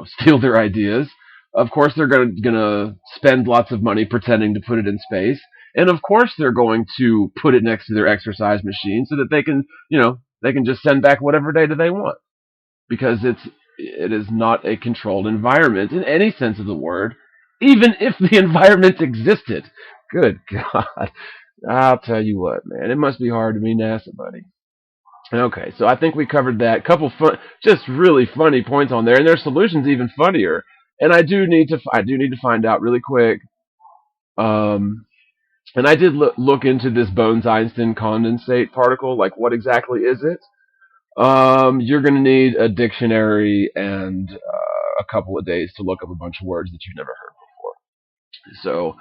steal their ideas. Of course they're going to spend lots of money pretending to put it in space. And of course they're going to put it next to their exercise machine so that they can, they can just send back whatever data they want. Because it is not a controlled environment in any sense of the word, even if the environment existed. Good God. I'll tell you what, man. It must be hard to be NASA, buddy. Okay, so I think we covered that. Couple just really funny points on there, and their solutions even funnier. And I do need to find out really quick. And I did look into this Bose-Einstein condensate particle. Like, what exactly is it? You're gonna need a dictionary and a couple of days to look up a bunch of words that you've never heard before. So,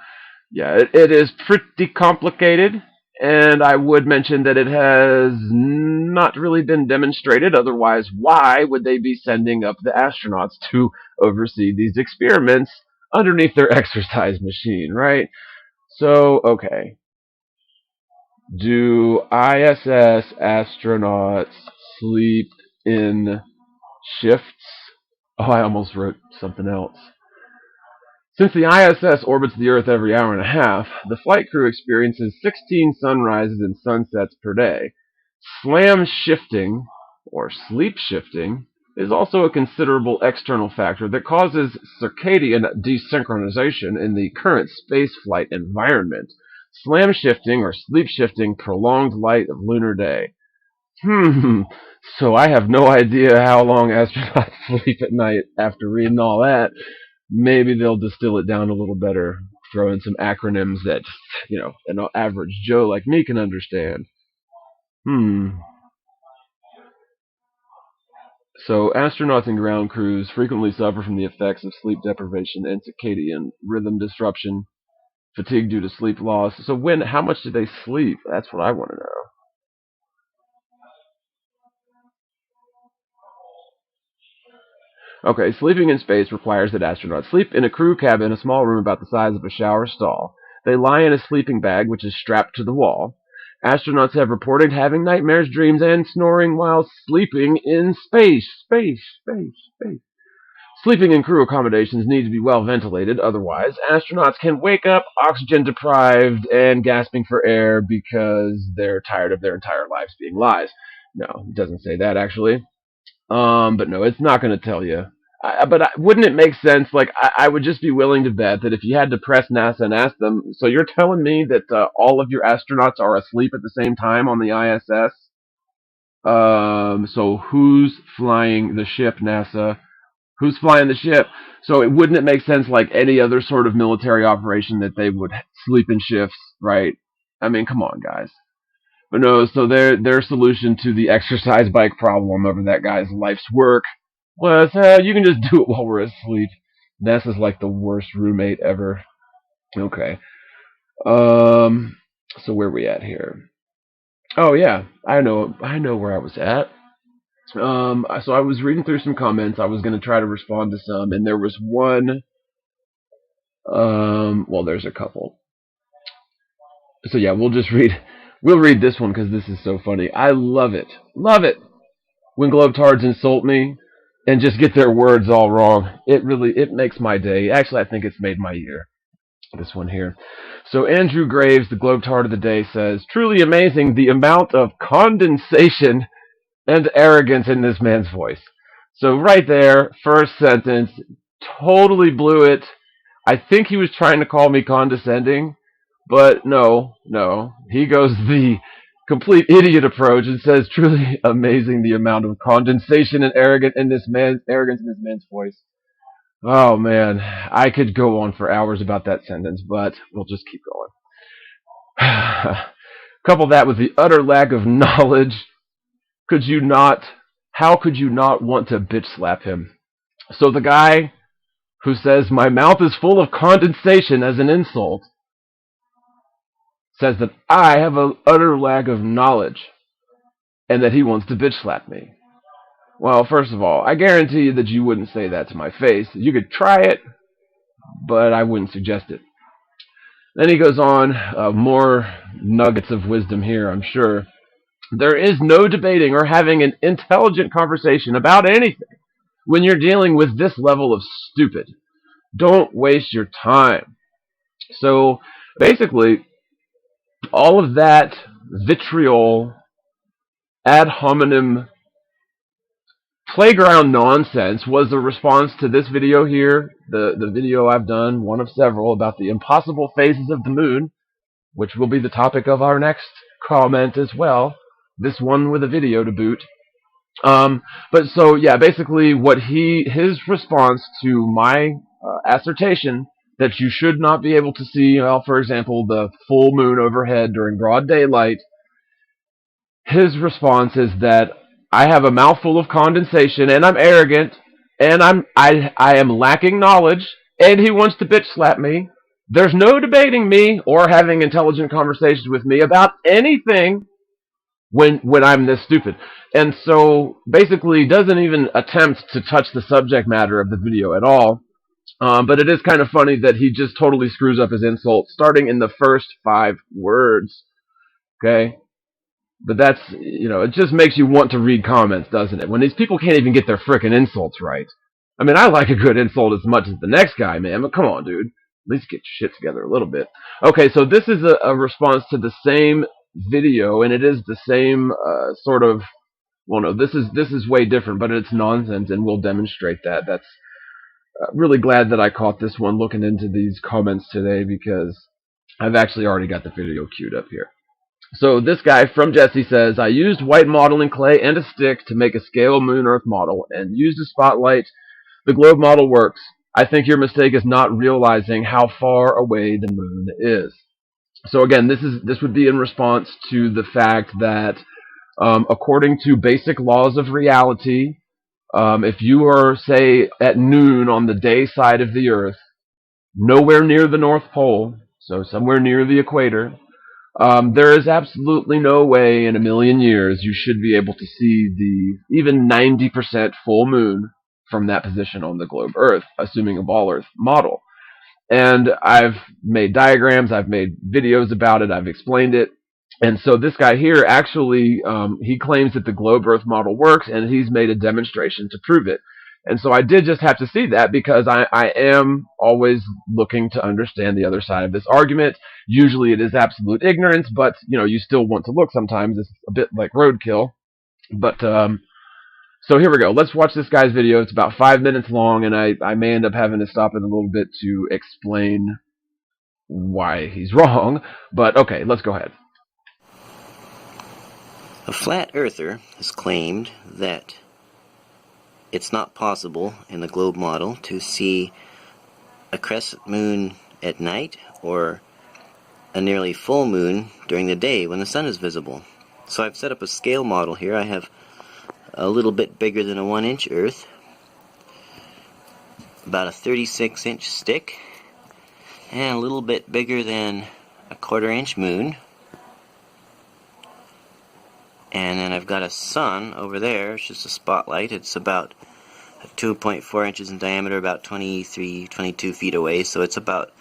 yeah, it is pretty complicated, and I would mention that it has not really been demonstrated. Otherwise, why would they be sending up the astronauts to oversee these experiments underneath their exercise machine, right? So, okay. Do ISS astronauts sleep in shifts? Oh, I almost wrote something else. Since the ISS orbits the Earth every hour and a half, the flight crew experiences 16 sunrises and sunsets per day. Slam shifting, or sleep shifting, is also a considerable external factor that causes circadian desynchronization in the current spaceflight environment. Slam shifting, or sleep shifting, prolonged light of lunar day. So I have no idea how long astronauts sleep at night after reading all that. Maybe they'll distill it down a little better, throw in some acronyms that, an average Joe like me can understand. So astronauts and ground crews frequently suffer from the effects of sleep deprivation and circadian rhythm disruption, fatigue due to sleep loss. So how much do they sleep? That's what I want to know. Okay, sleeping in space requires that astronauts sleep in a crew cabin, a small room about the size of a shower stall. They lie in a sleeping bag, which is strapped to the wall. Astronauts have reported having nightmares, dreams, and snoring while sleeping in space. Space. Sleeping in crew accommodations need to be well ventilated, otherwise astronauts can wake up oxygen deprived and gasping for air because they're tired of their entire lives being lies. No, it doesn't say that actually. But no, it's not going to tell you. Wouldn't it make sense? Like, I would just be willing to bet that if you had to press NASA and ask them, so you're telling me that all of your astronauts are asleep at the same time on the ISS? So who's flying the ship, NASA? Who's flying the ship? So wouldn't it make sense, like any other sort of military operation, that they would sleep in shifts, right? I mean, come on, guys. But no, so their solution to the exercise bike problem over that guy's life's work was, you can just do it while we're asleep. NASA's like the worst roommate ever. Okay. So where are we at here? Oh yeah, I know where I was at. So I was reading through some comments. I was going to try to respond to some, and there was one. Well, there's a couple. So yeah, we'll read this one because this is so funny. I love it when globetards insult me and just get their words all wrong. It makes my day. Actually, I think it's made my year. This one here. So Andrew Graves, the globetard of the day, says, truly amazing the amount of condensation and arrogance in this man's voice. So right there, first sentence, totally blew it. I think he was trying to call me condescending, but no. He goes the complete idiot approach and says, truly amazing the amount of condensation and arrogance in this man's voice. Oh man, I could go on for hours about that sentence, but we'll just keep going. Couple that with the utter lack of knowledge. Could you not, how could you not want to bitch slap him? So the guy who says my mouth is full of condensation as an insult says that I have an utter lack of knowledge and that he wants to bitch slap me. Well, first of all, I guarantee you that you wouldn't say that to my face. You could try it, but I wouldn't suggest it. Then he goes on, more nuggets of wisdom here, I'm sure. There is no debating or having an intelligent conversation about anything when you're dealing with this level of stupid. Don't waste your time. So basically, all of that vitriol, ad hominem, playground nonsense was a response to this video here, the video I've done, one of several, about the impossible phases of the moon, which will be the topic of our next comment as well. This one with a video to boot. But so yeah, basically what his response to my assertion that you should not be able to see, well, for example, the full moon overhead during broad daylight. His response is that I have a mouthful of condensation and I'm arrogant and I am lacking knowledge and he wants to bitch slap me. There's no debating me or having intelligent conversations with me about anything when I'm this stupid. And so basically doesn't even attempt to touch the subject matter of the video at all. But it is kind of funny that he just totally screws up his insult starting in the first 5 words. Okay? But that's, it just makes you want to read comments, doesn't it? When these people can't even get their frickin' insults right. I mean, I like a good insult as much as the next guy, man, but come on, dude. At least get your shit together a little bit. Okay, so this is a response to the same video, and it is the same sort of, well, no, this is way different, but it's nonsense, and we'll demonstrate that. That's really glad that I caught this one looking into these comments today, because I've actually already got the video queued up here. So this guy from Jesse says, I used white modeling clay and a stick to make a scale moon-earth model and used a spotlight. The globe model works. I think your mistake is not realizing how far away the moon is. So again, this would be in response to the fact that according to basic laws of reality, if you are, say, at noon on the day side of the Earth, nowhere near the North Pole, so somewhere near the equator, there is absolutely no way in a million years you should be able to see the even 90% full moon from that position on the globe Earth, assuming a ball Earth model. And I've made diagrams, I've made videos about it, I've explained it. And so this guy here actually, he claims that the globe Earth model works, and he's made a demonstration to prove it. And so I did just have to see that, because I am always looking to understand the other side of this argument. Usually it is absolute ignorance, but you still want to look sometimes. It's a bit like roadkill. But so here we go. Let's watch this guy's video. It's about 5 minutes long, and I may end up having to stop it a little bit to explain why he's wrong. But okay, let's go ahead.
A flat earther has claimed that it's not possible in the globe model to see a crescent moon at night or a nearly full moon during the day when the sun is visible. So I've set up a scale model here. I have a little bit bigger than a 1-inch Earth, about a 36-inch stick, and a little bit bigger than a 1/4-inch moon. And then I've got a sun over there. It's just a spotlight. It's about 2.4 inches in diameter, about 23, 22 feet away. So it's about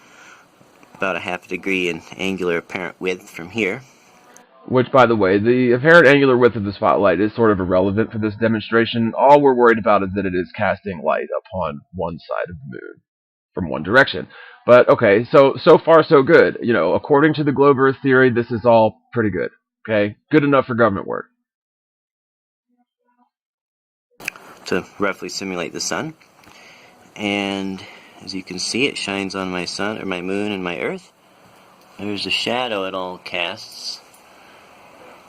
a half a degree in angular apparent width from here.
Which, by the way, the apparent angular width of the spotlight is sort of irrelevant for this demonstration. All we're worried about is that it is casting light upon one side of the moon from one direction. But okay, so far so good. According to the globe Earth theory, this is all pretty good. Okay, good enough for government work.
to roughly simulate the sun. And as you can see, it shines on my sun, or my moon, and my Earth. There's a shadow it all casts.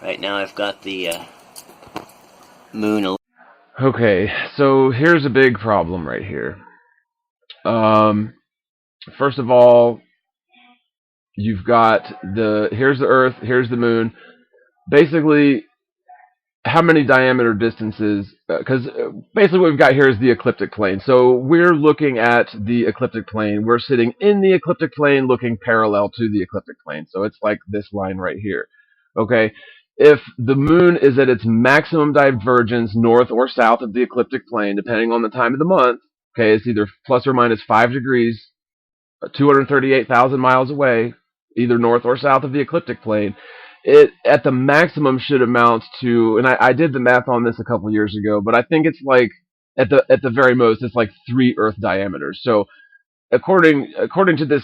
Right now I've got the moon.
Okay, so here's a big problem right here. First of all, you've got here's the Earth, here's the moon. Basically, how many diameter distances? Because basically what we've got here is the ecliptic plane. So we're looking at the ecliptic plane. We're sitting in the ecliptic plane looking parallel to the ecliptic plane. So it's like this line right here. Okay? If the moon is at its maximum divergence north or south of the ecliptic plane, depending on the time of the month, okay, it's either plus or minus 5 degrees, 238,000 miles away, either north or south of the ecliptic plane, it at the maximum should amount to, and I did the math on this a couple years ago, but I think it's like at the very most it's like 3 Earth diameters. So according to this,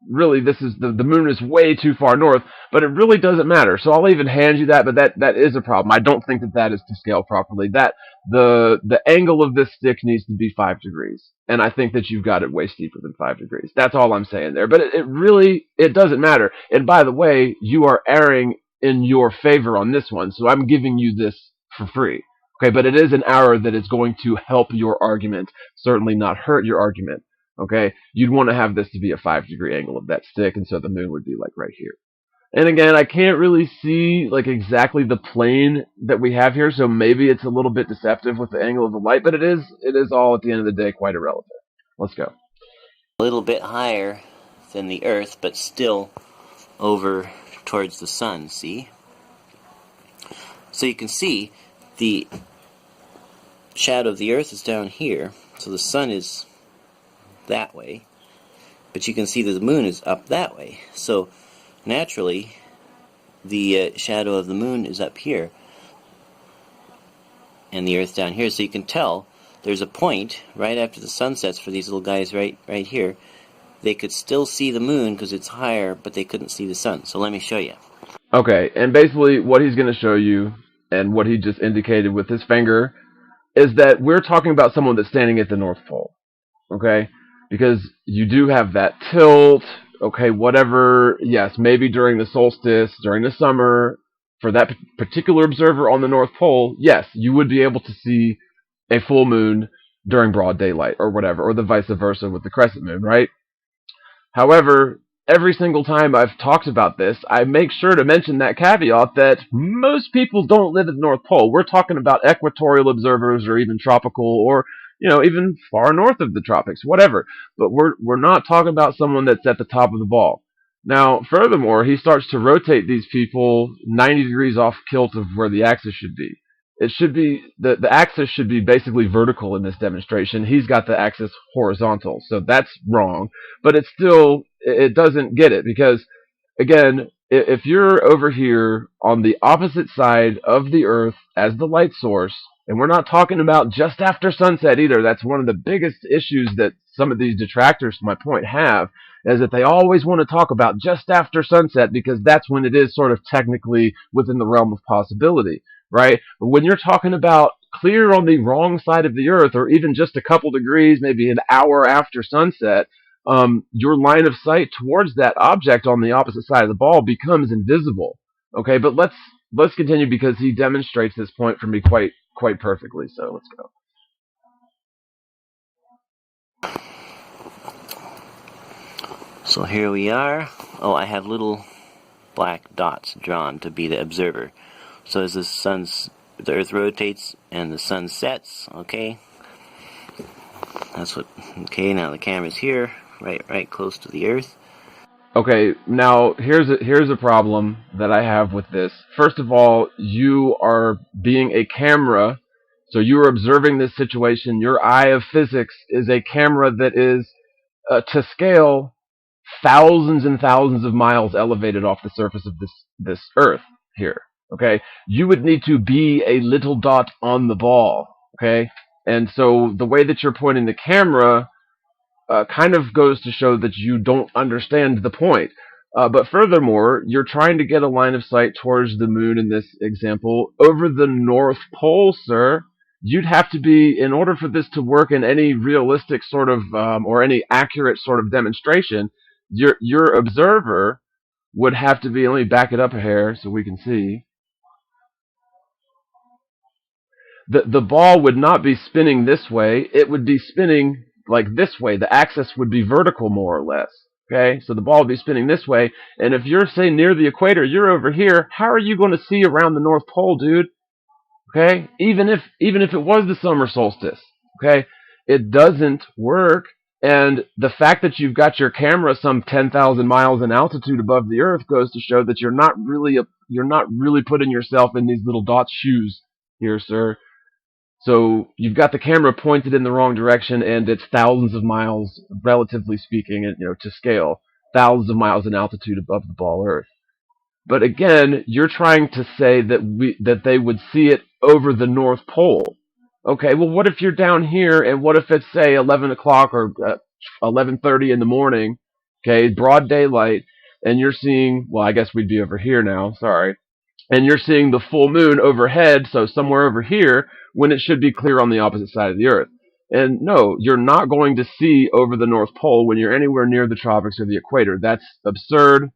really this is the moon is way too far north, but it really doesn't matter. So I'll even hand you that, but that is a problem. I don't think that is to scale properly. That the angle of this stick needs to be 5 degrees, and I think that you've got it way steeper than 5 degrees. That's all I'm saying there. But it really doesn't matter. And by the way, you are erring in your favor on this one, so I'm giving you this for free. Okay, but it is an error that is going to help your argument, certainly not hurt your argument. Okay, you'd want to have this to be a 5 degree angle of that stick, and so the moon would be like right here. And again, I can't really see like exactly the plane that we have here, so maybe it's a little bit deceptive with the angle of the light, but it is all at the end of the day quite irrelevant. Let's go.
A little bit higher than the Earth, but still over towards the sun, see? So you can see the shadow of the Earth is down here, so the sun is that way, but you can see that the moon is up that way. So naturally, the shadow of the moon is up here, and the Earth down here. So you can tell there's a point right after the sun sets for these little guys right here. They could still see the moon because it's higher, but they couldn't see the sun. So let me show you.
Okay, and basically what he's going to show you, and what he just indicated with his finger, is that we're talking about someone that's standing at the North Pole. Okay? Because you do have that tilt, okay, whatever, yes, maybe during the solstice, during the summer, for that particular observer on the North Pole, yes, you would be able to see a full moon during broad daylight, or whatever, or the vice versa with the crescent moon, right? However, every single time I've talked about this, I make sure to mention that caveat that most people don't live at the North Pole. We're talking about equatorial observers, or even tropical, or even far north of the tropics, whatever. But we're not talking about someone that's at the top of the ball. Now, furthermore, he starts to rotate these people 90 degrees off kilt of where the axis should be. It should be the axis should be basically vertical in this demonstration. He's got the axis horizontal, so that's wrong. But it doesn't get it, because again, if you're over here on the opposite side of the Earth as the light source, and we're not talking about just after sunset either. That's one of the biggest issues that some of these detractors, to my point, have, is that they always want to talk about just after sunset because that's when it is sort of technically within the realm of possibility, right? But when you're talking about clear on the wrong side of the Earth, or even just a couple degrees, maybe an hour after sunset, your line of sight towards that object on the opposite side of the ball becomes invisible. Okay, but let's continue, because he demonstrates this point for me quite perfectly. So let's go.
So here we are. Oh, I have little black dots drawn to be the observer. So as the Earth rotates and the sun sets, okay, that's what. Okay, now the camera's here, right close to the Earth.
Okay, now here's a problem that I have with this. First of all, you are being a camera, so you are observing this situation. Your eye of physics is a camera that is, to scale, thousands and thousands of miles elevated off the surface of this Earth here. Okay, you would need to be a little dot on the ball. Okay, and so the way that you're pointing the camera kind of goes to show that you don't understand the point. But furthermore, you're trying to get a line of sight towards the moon in this example over the North Pole, sir. you'd have to be, in order for this to work in any realistic sort of or any accurate sort of demonstration, your observer would have to be, let me back it up a hair so we can see. The ball would not be spinning this way, it would be spinning like this way. The axis would be vertical, more or less. Okay, so the ball would be spinning this way, and if you're, say, near the equator, you're over here, how are you going to see around the North Pole, dude? Okay, even if it was the summer solstice, okay, it doesn't work. And the fact that you've got your camera some 10,000 miles in altitude above the Earth goes to show that you're not really putting yourself in these little dots' shoes here, sir. So you've got the camera pointed in the wrong direction, and it's thousands of miles, relatively speaking, to scale, thousands of miles in altitude above the ball Earth. But again, you're trying to say that they would see it over the North Pole. Okay, well, what if you're down here, and what if it's, say, 11 o'clock or 11:30 in the morning, okay, broad daylight, and you're seeing, well, I guess we'd be over here now, sorry, and you're seeing the full moon overhead, so somewhere over here, when it should be clear on the opposite side of the Earth. And no, you're not going to see over the North Pole when you're anywhere near the tropics or the equator. That's absurd.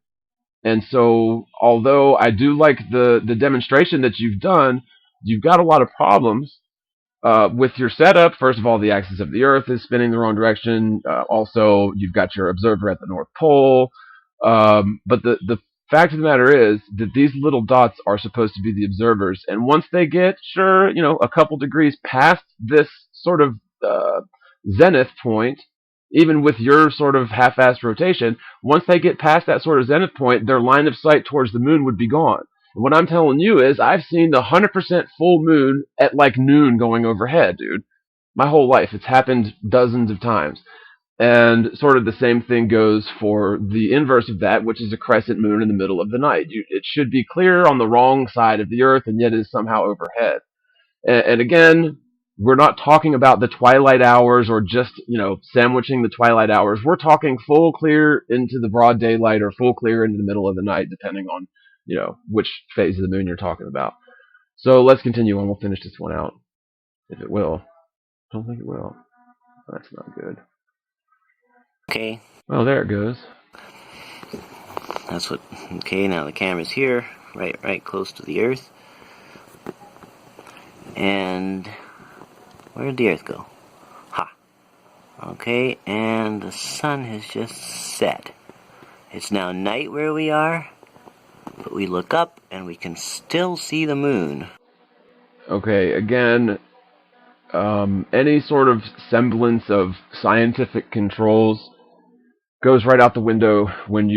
And so, although I do like the demonstration that you've done, you've got a lot of problems with your setup. First of all, the axis of the Earth is spinning the wrong direction. Also, you've got your observer at the North Pole. But the fact of the matter is that these little dots are supposed to be the observers. And once they get, sure, a couple degrees past this sort of zenith point, even with your sort of half-assed rotation, once they get past that sort of zenith point, their line of sight towards the moon would be gone. And what I'm telling you is I've seen the 100% full moon at like noon going overhead, dude. My whole life. It's happened dozens of times. And sort of the same thing goes for the inverse of that, which is a crescent moon in the middle of the night. It should be clear on the wrong side of the Earth, and yet it is somehow overhead. And again, we're not talking about the twilight hours or just, sandwiching the twilight hours. We're talking full clear into the broad daylight or full clear into the middle of the night, depending on, which phase of the moon you're talking about. So let's continue on. We'll finish this one out. If it will. I don't think it will. That's not good.
Okay.
Well, there it goes.
That's what. Okay, now the camera's here, right close to the Earth. And where did the Earth go? Ha. Okay, and the sun has just set. It's now night where we are, but we look up and we can still see the moon.
Okay, again, any sort of semblance of scientific controls goes right out the window when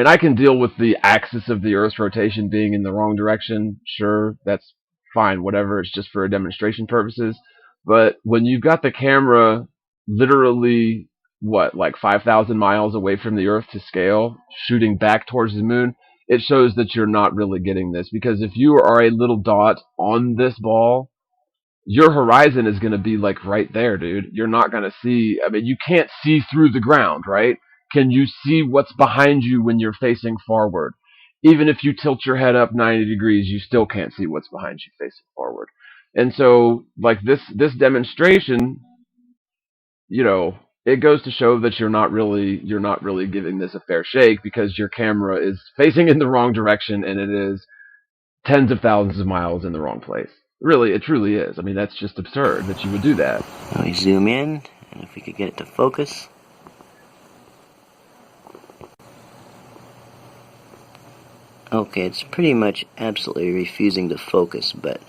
I can deal with the axis of the Earth's rotation being in the wrong direction. Sure, that's fine, whatever. It's just for demonstration purposes. But when you've got the camera literally, like 5,000 miles away from the Earth to scale, shooting back towards the moon, it shows that you're not really getting this. Because if you are a little dot on this ball, your horizon is going to be like right there, dude. You're not going to see, you can't see through the ground, right? Can you see what's behind you when you're facing forward? Even if you tilt your head up 90 degrees, you still can't see what's behind you facing forward. And so, like this demonstration, it goes to show that you're not really giving this a fair shake, because your camera is facing in the wrong direction, and it is tens of thousands of miles in the wrong place. Really, it truly is. That's just absurd that you would do that.
Now we zoom in, and if we could get it to focus. Okay, it's pretty much absolutely refusing to focus, but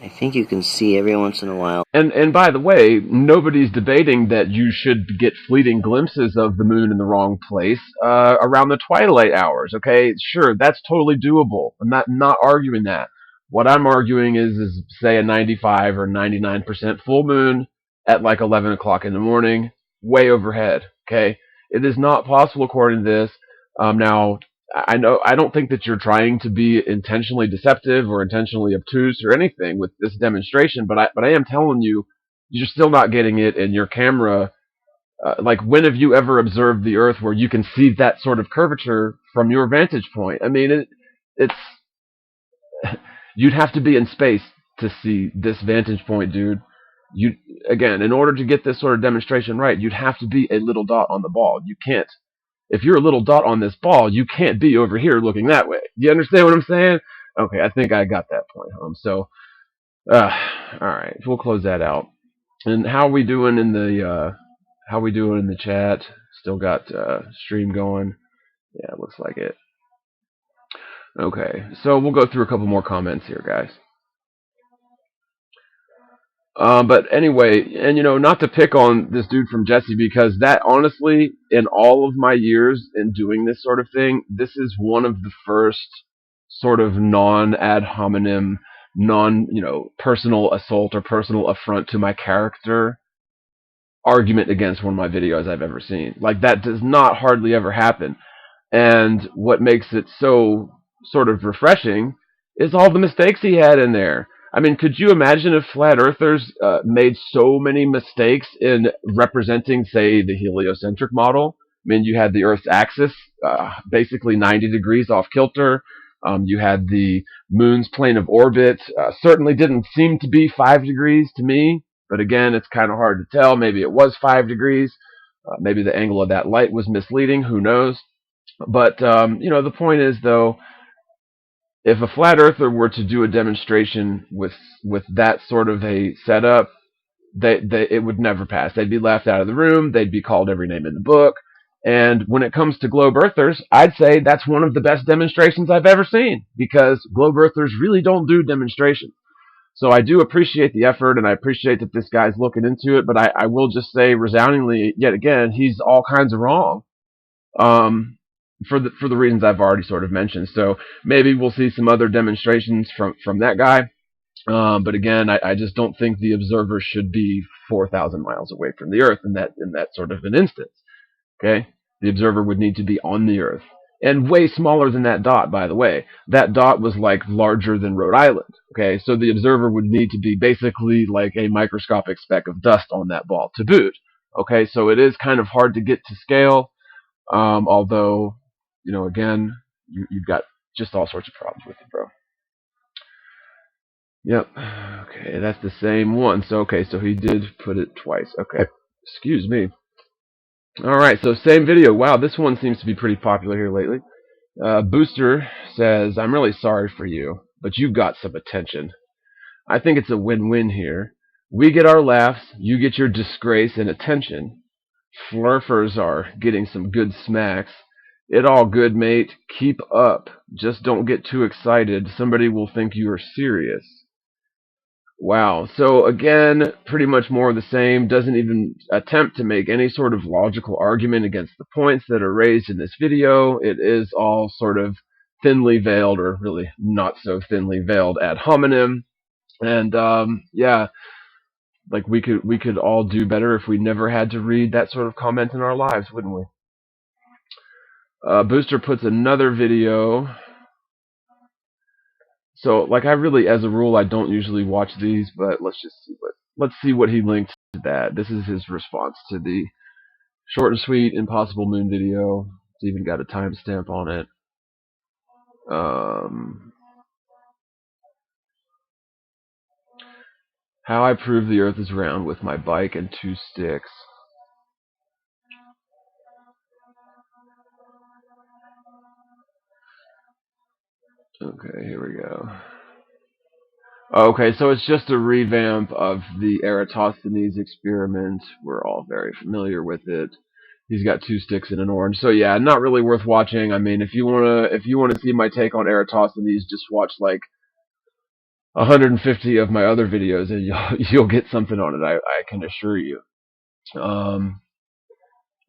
I think you can see every once in a while.
And by the way, nobody's debating that you should get fleeting glimpses of the moon in the wrong place around the twilight hours, okay? Sure, that's totally doable. I'm not arguing that. What I'm arguing is say a 95 or 99% full moon at like 11 o'clock in the morning, way overhead, okay? It is not possible according to this. Now, I don't think that you're trying to be intentionally deceptive or intentionally obtuse or anything with this demonstration, but I am telling you, you're still not getting it, and your camera, like, when have you ever observed the Earth where you can see that sort of curvature from your vantage point? It's you'd have to be in space to see this vantage point, dude. You again, in order to get this sort of demonstration right, you'd have to be a little dot on the ball. You can't. If you're a little dot on this ball, you can't be over here looking that way. You understand what I'm saying? Okay, I think I got that point home. So, all right, we'll close that out. And how we doing in the chat? Still got stream going. Yeah, it looks like it. Okay, so we'll go through a couple more comments here, guys. But anyway, and not to pick on this dude from Jesse, because that honestly, in all of my years in doing this sort of thing, this is one of the first sort of non-ad hominem, personal assault or personal affront to my character argument against one of my videos I've ever seen. Like, that does not hardly ever happen. And what makes it so sort of refreshing is all the mistakes he had in there. I mean, could you imagine if flat earthers made so many mistakes in representing, say, the heliocentric model? I mean, you had the Earth's axis basically 90 degrees off kilter. You had the moon's plane of orbit. Certainly didn't seem to be 5 degrees to me. But again, it's kind of hard to tell. Maybe it was 5 degrees. Maybe the angle of that light was misleading. Who knows? But, the point is, though, if a flat earther were to do a demonstration with that sort of a setup, it would never pass. They'd be laughed out of the room. They'd be called every name in the book. And when it comes to globe earthers, I'd say that's one of the best demonstrations I've ever seen, because globe earthers really don't do demonstrations. So I do appreciate the effort, and I appreciate that this guy's looking into it, but I will just say resoundingly, yet again, he's all kinds of wrong. For the reasons I've already sort of mentioned. So maybe we'll see some other demonstrations from that guy. But again, I just don't think the observer should be 4,000 miles away from the Earth in that sort of an instance. Okay, the observer would need to be on the Earth, and way smaller than that dot. By the way, that dot was like larger than Rhode Island. Okay, so the observer would need to be basically like a microscopic speck of dust on that ball to boot. Okay, so it is kind of hard to get to scale. Although, again, you've got just all sorts of problems with it, bro. Yep. Okay, that's the same one. So he did put it twice. Okay. Excuse me. Alright, so same video. Wow, this one seems to be pretty popular here lately. Booster says, I'm really sorry for you, but you've got some attention. I think it's a win-win here. We get our laughs, you get your disgrace and attention. Flurfers are getting some good smacks. It all good, mate. Keep up. Just don't get too excited. Somebody will think you are serious. Wow. So again, pretty much more of the same. Doesn't even attempt to make any sort of logical argument against the points that are raised in this video. It is all sort of thinly veiled, or really not so thinly veiled, ad hominem. And yeah, like we could all do better if we never had to read that sort of comment in our lives, wouldn't we? Booster puts another video. So, like, I really, as a rule, I don't usually watch these, but let's see what he linked to that. This is his response to the short and sweet Impossible Moon video. It's even got a timestamp on it. How I prove the Earth is round with my bike and 2 sticks. Okay, here we go. Okay, so it's just a revamp of the Eratosthenes experiment. We're all very familiar with it. He's got 2 sticks and an orange. So yeah, not really worth watching. I mean, if you wanna see my take on Eratosthenes, just watch like 150 of my other videos, and you'll get something on it. I can assure you.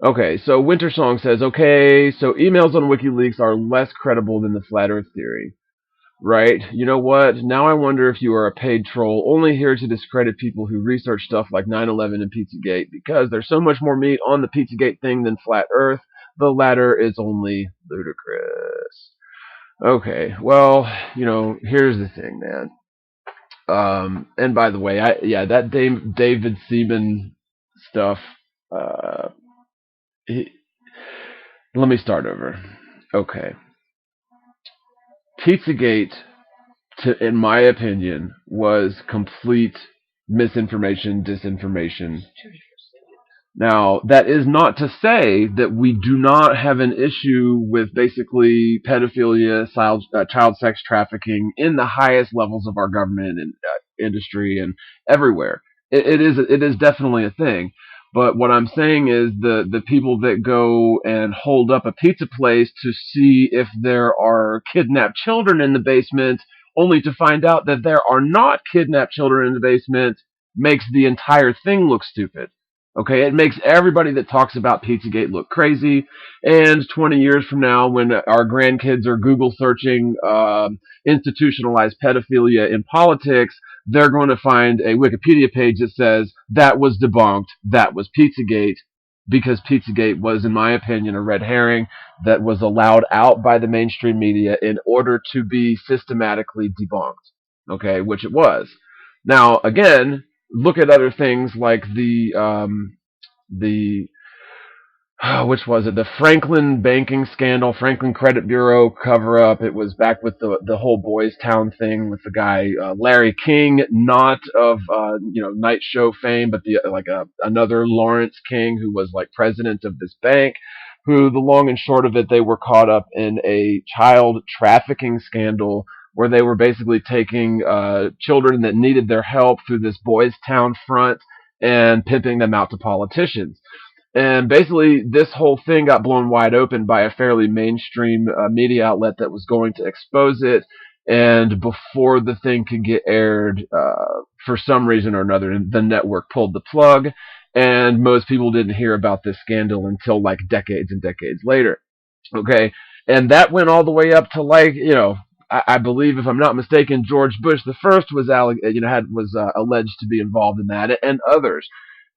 Okay, so Winter Song says, okay, so emails on WikiLeaks are less credible than the flat Earth theory. Right? You know what? Now I wonder if you are a paid troll only here to discredit people who research stuff like 9/11 and Pizzagate, because there's so much more meat on the Pizzagate thing than flat Earth. The latter is only ludicrous. Okay, well, here's the thing, man. And by the way, that David Seaman stuff. Let me start over. Okay, Pizzagate in my opinion, was complete misinformation, disinformation. Now, that is not to say that we do not have an issue with basically pedophilia, child sex trafficking in the highest levels of our government and industry and everywhere. It is definitely a thing. But what I'm saying is the people that go and hold up a pizza place to see if there are kidnapped children in the basement, only to find out that there are not kidnapped children in the basement, makes the entire thing look stupid. Okay, it makes everybody that talks about Pizzagate look crazy. And 20 years from now, when our grandkids are Google searching institutionalized pedophilia in politics, they're going to find a Wikipedia page that says that was debunked, that was Pizzagate, because Pizzagate was, in my opinion, a red herring that was allowed out by the mainstream media in order to be systematically debunked. Okay, which it was. Now, again, look at other things like the which was it? The Franklin banking scandal, Franklin Credit Bureau cover up. It was back with the whole Boys Town thing with the guy Larry King, not of night show fame, but the another Lawrence King, who was like president of this bank. Who, the long and short of it, they were caught up in a child trafficking scandal where they were basically taking children that needed their help through this Boys Town front and pimping them out to politicians. And basically, this whole thing got blown wide open by a fairly mainstream media outlet that was going to expose it. And before the thing could get aired, for some reason or another, the network pulled the plug. And most people didn't hear about this scandal until like decades and decades later. Okay. And that went all the way up to I believe, if I'm not mistaken, George Bush the first was alleged to be involved in that, and others.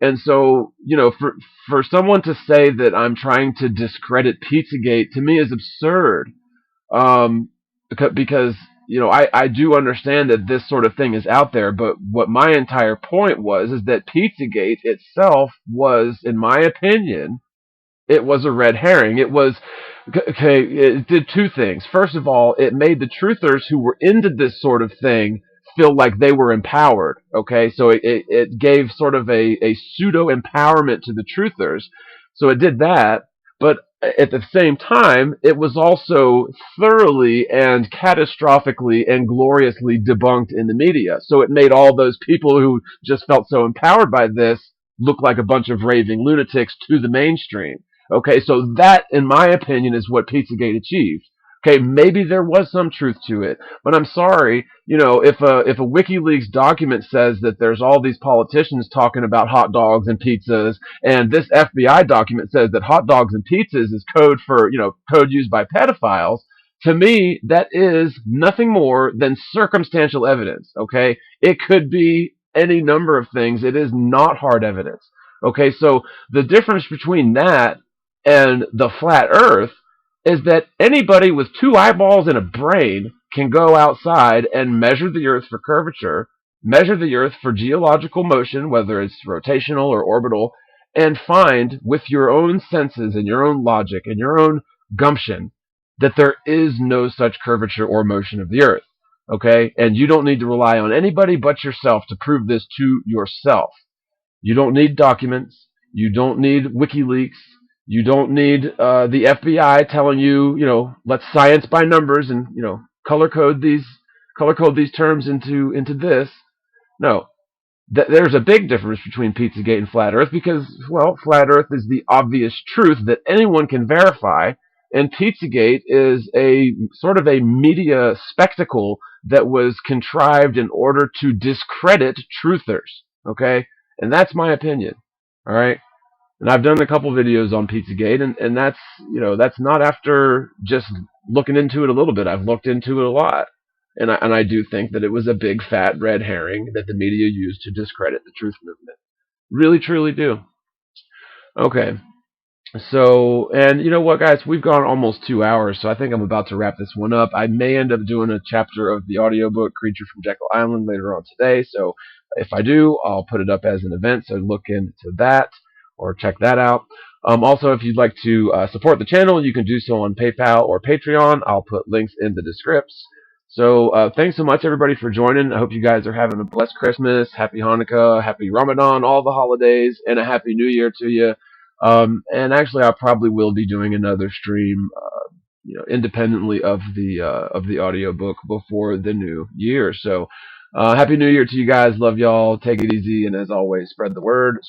And so, for someone to say that I'm trying to discredit Pizzagate, to me is absurd. Because I do understand that this sort of thing is out there, but what my entire point was is that Pizzagate itself was, in my opinion, it was a red herring. It did two things. First of all, it made the truthers who were into this sort of thing feel like they were empowered. Okay, so it gave sort of a pseudo empowerment to the truthers. So it did that, but at the same time, it was also thoroughly and catastrophically and gloriously debunked in the media. So it made all those people who just felt so empowered by this look like a bunch of raving lunatics to the mainstream. Okay, so that, in my opinion, is what Pizzagate achieved. Okay, maybe there was some truth to it, but I'm sorry, if a WikiLeaks document says that there's all these politicians talking about hot dogs and pizzas, and this FBI document says that hot dogs and pizzas is code for, code used by pedophiles, to me, that is nothing more than circumstantial evidence, okay? It could be any number of things. It is not hard evidence. Okay, so the difference between that and the flat earth is that anybody with two eyeballs and a brain can go outside and measure the earth for curvature, measure the earth for geological motion, whether it's rotational or orbital, and find with your own senses and your own logic and your own gumption that there is no such curvature or motion of the earth. Okay? And you don't need to rely on anybody but yourself to prove this to yourself. You don't need documents. You don't need WikiLeaks. You don't need the FBI telling you, let's science by numbers and color code these terms into this. No, there's a big difference between Pizzagate and Flat Earth because, well, Flat Earth is the obvious truth that anyone can verify, and Pizzagate is a sort of a media spectacle that was contrived in order to discredit truthers. Okay, and that's my opinion. All right. And I've done a couple videos on Pizzagate, and that's not after just looking into it a little bit. I've looked into it a lot. And I do think that it was a big fat red herring that the media used to discredit the truth movement. Really, truly do. Okay. So, and you know what, guys? We've gone almost 2 hours, so I think I'm about to wrap this one up. I may end up doing a chapter of the audiobook Creature from Jekyll Island later on today, so if I do, I'll put it up as an event, so look into that or check that out. Also, if you'd like to support the channel, you can do so on PayPal or Patreon. I'll put links in the description. So thanks so much, everybody, for joining. I hope you guys are having a blessed Christmas, happy Hanukkah, happy Ramadan, all the holidays, and a happy New Year to you. And actually, I probably will be doing another stream, independently of the audiobook before the new year. So happy New Year to you guys. Love y'all. Take it easy, and as always, spread the word.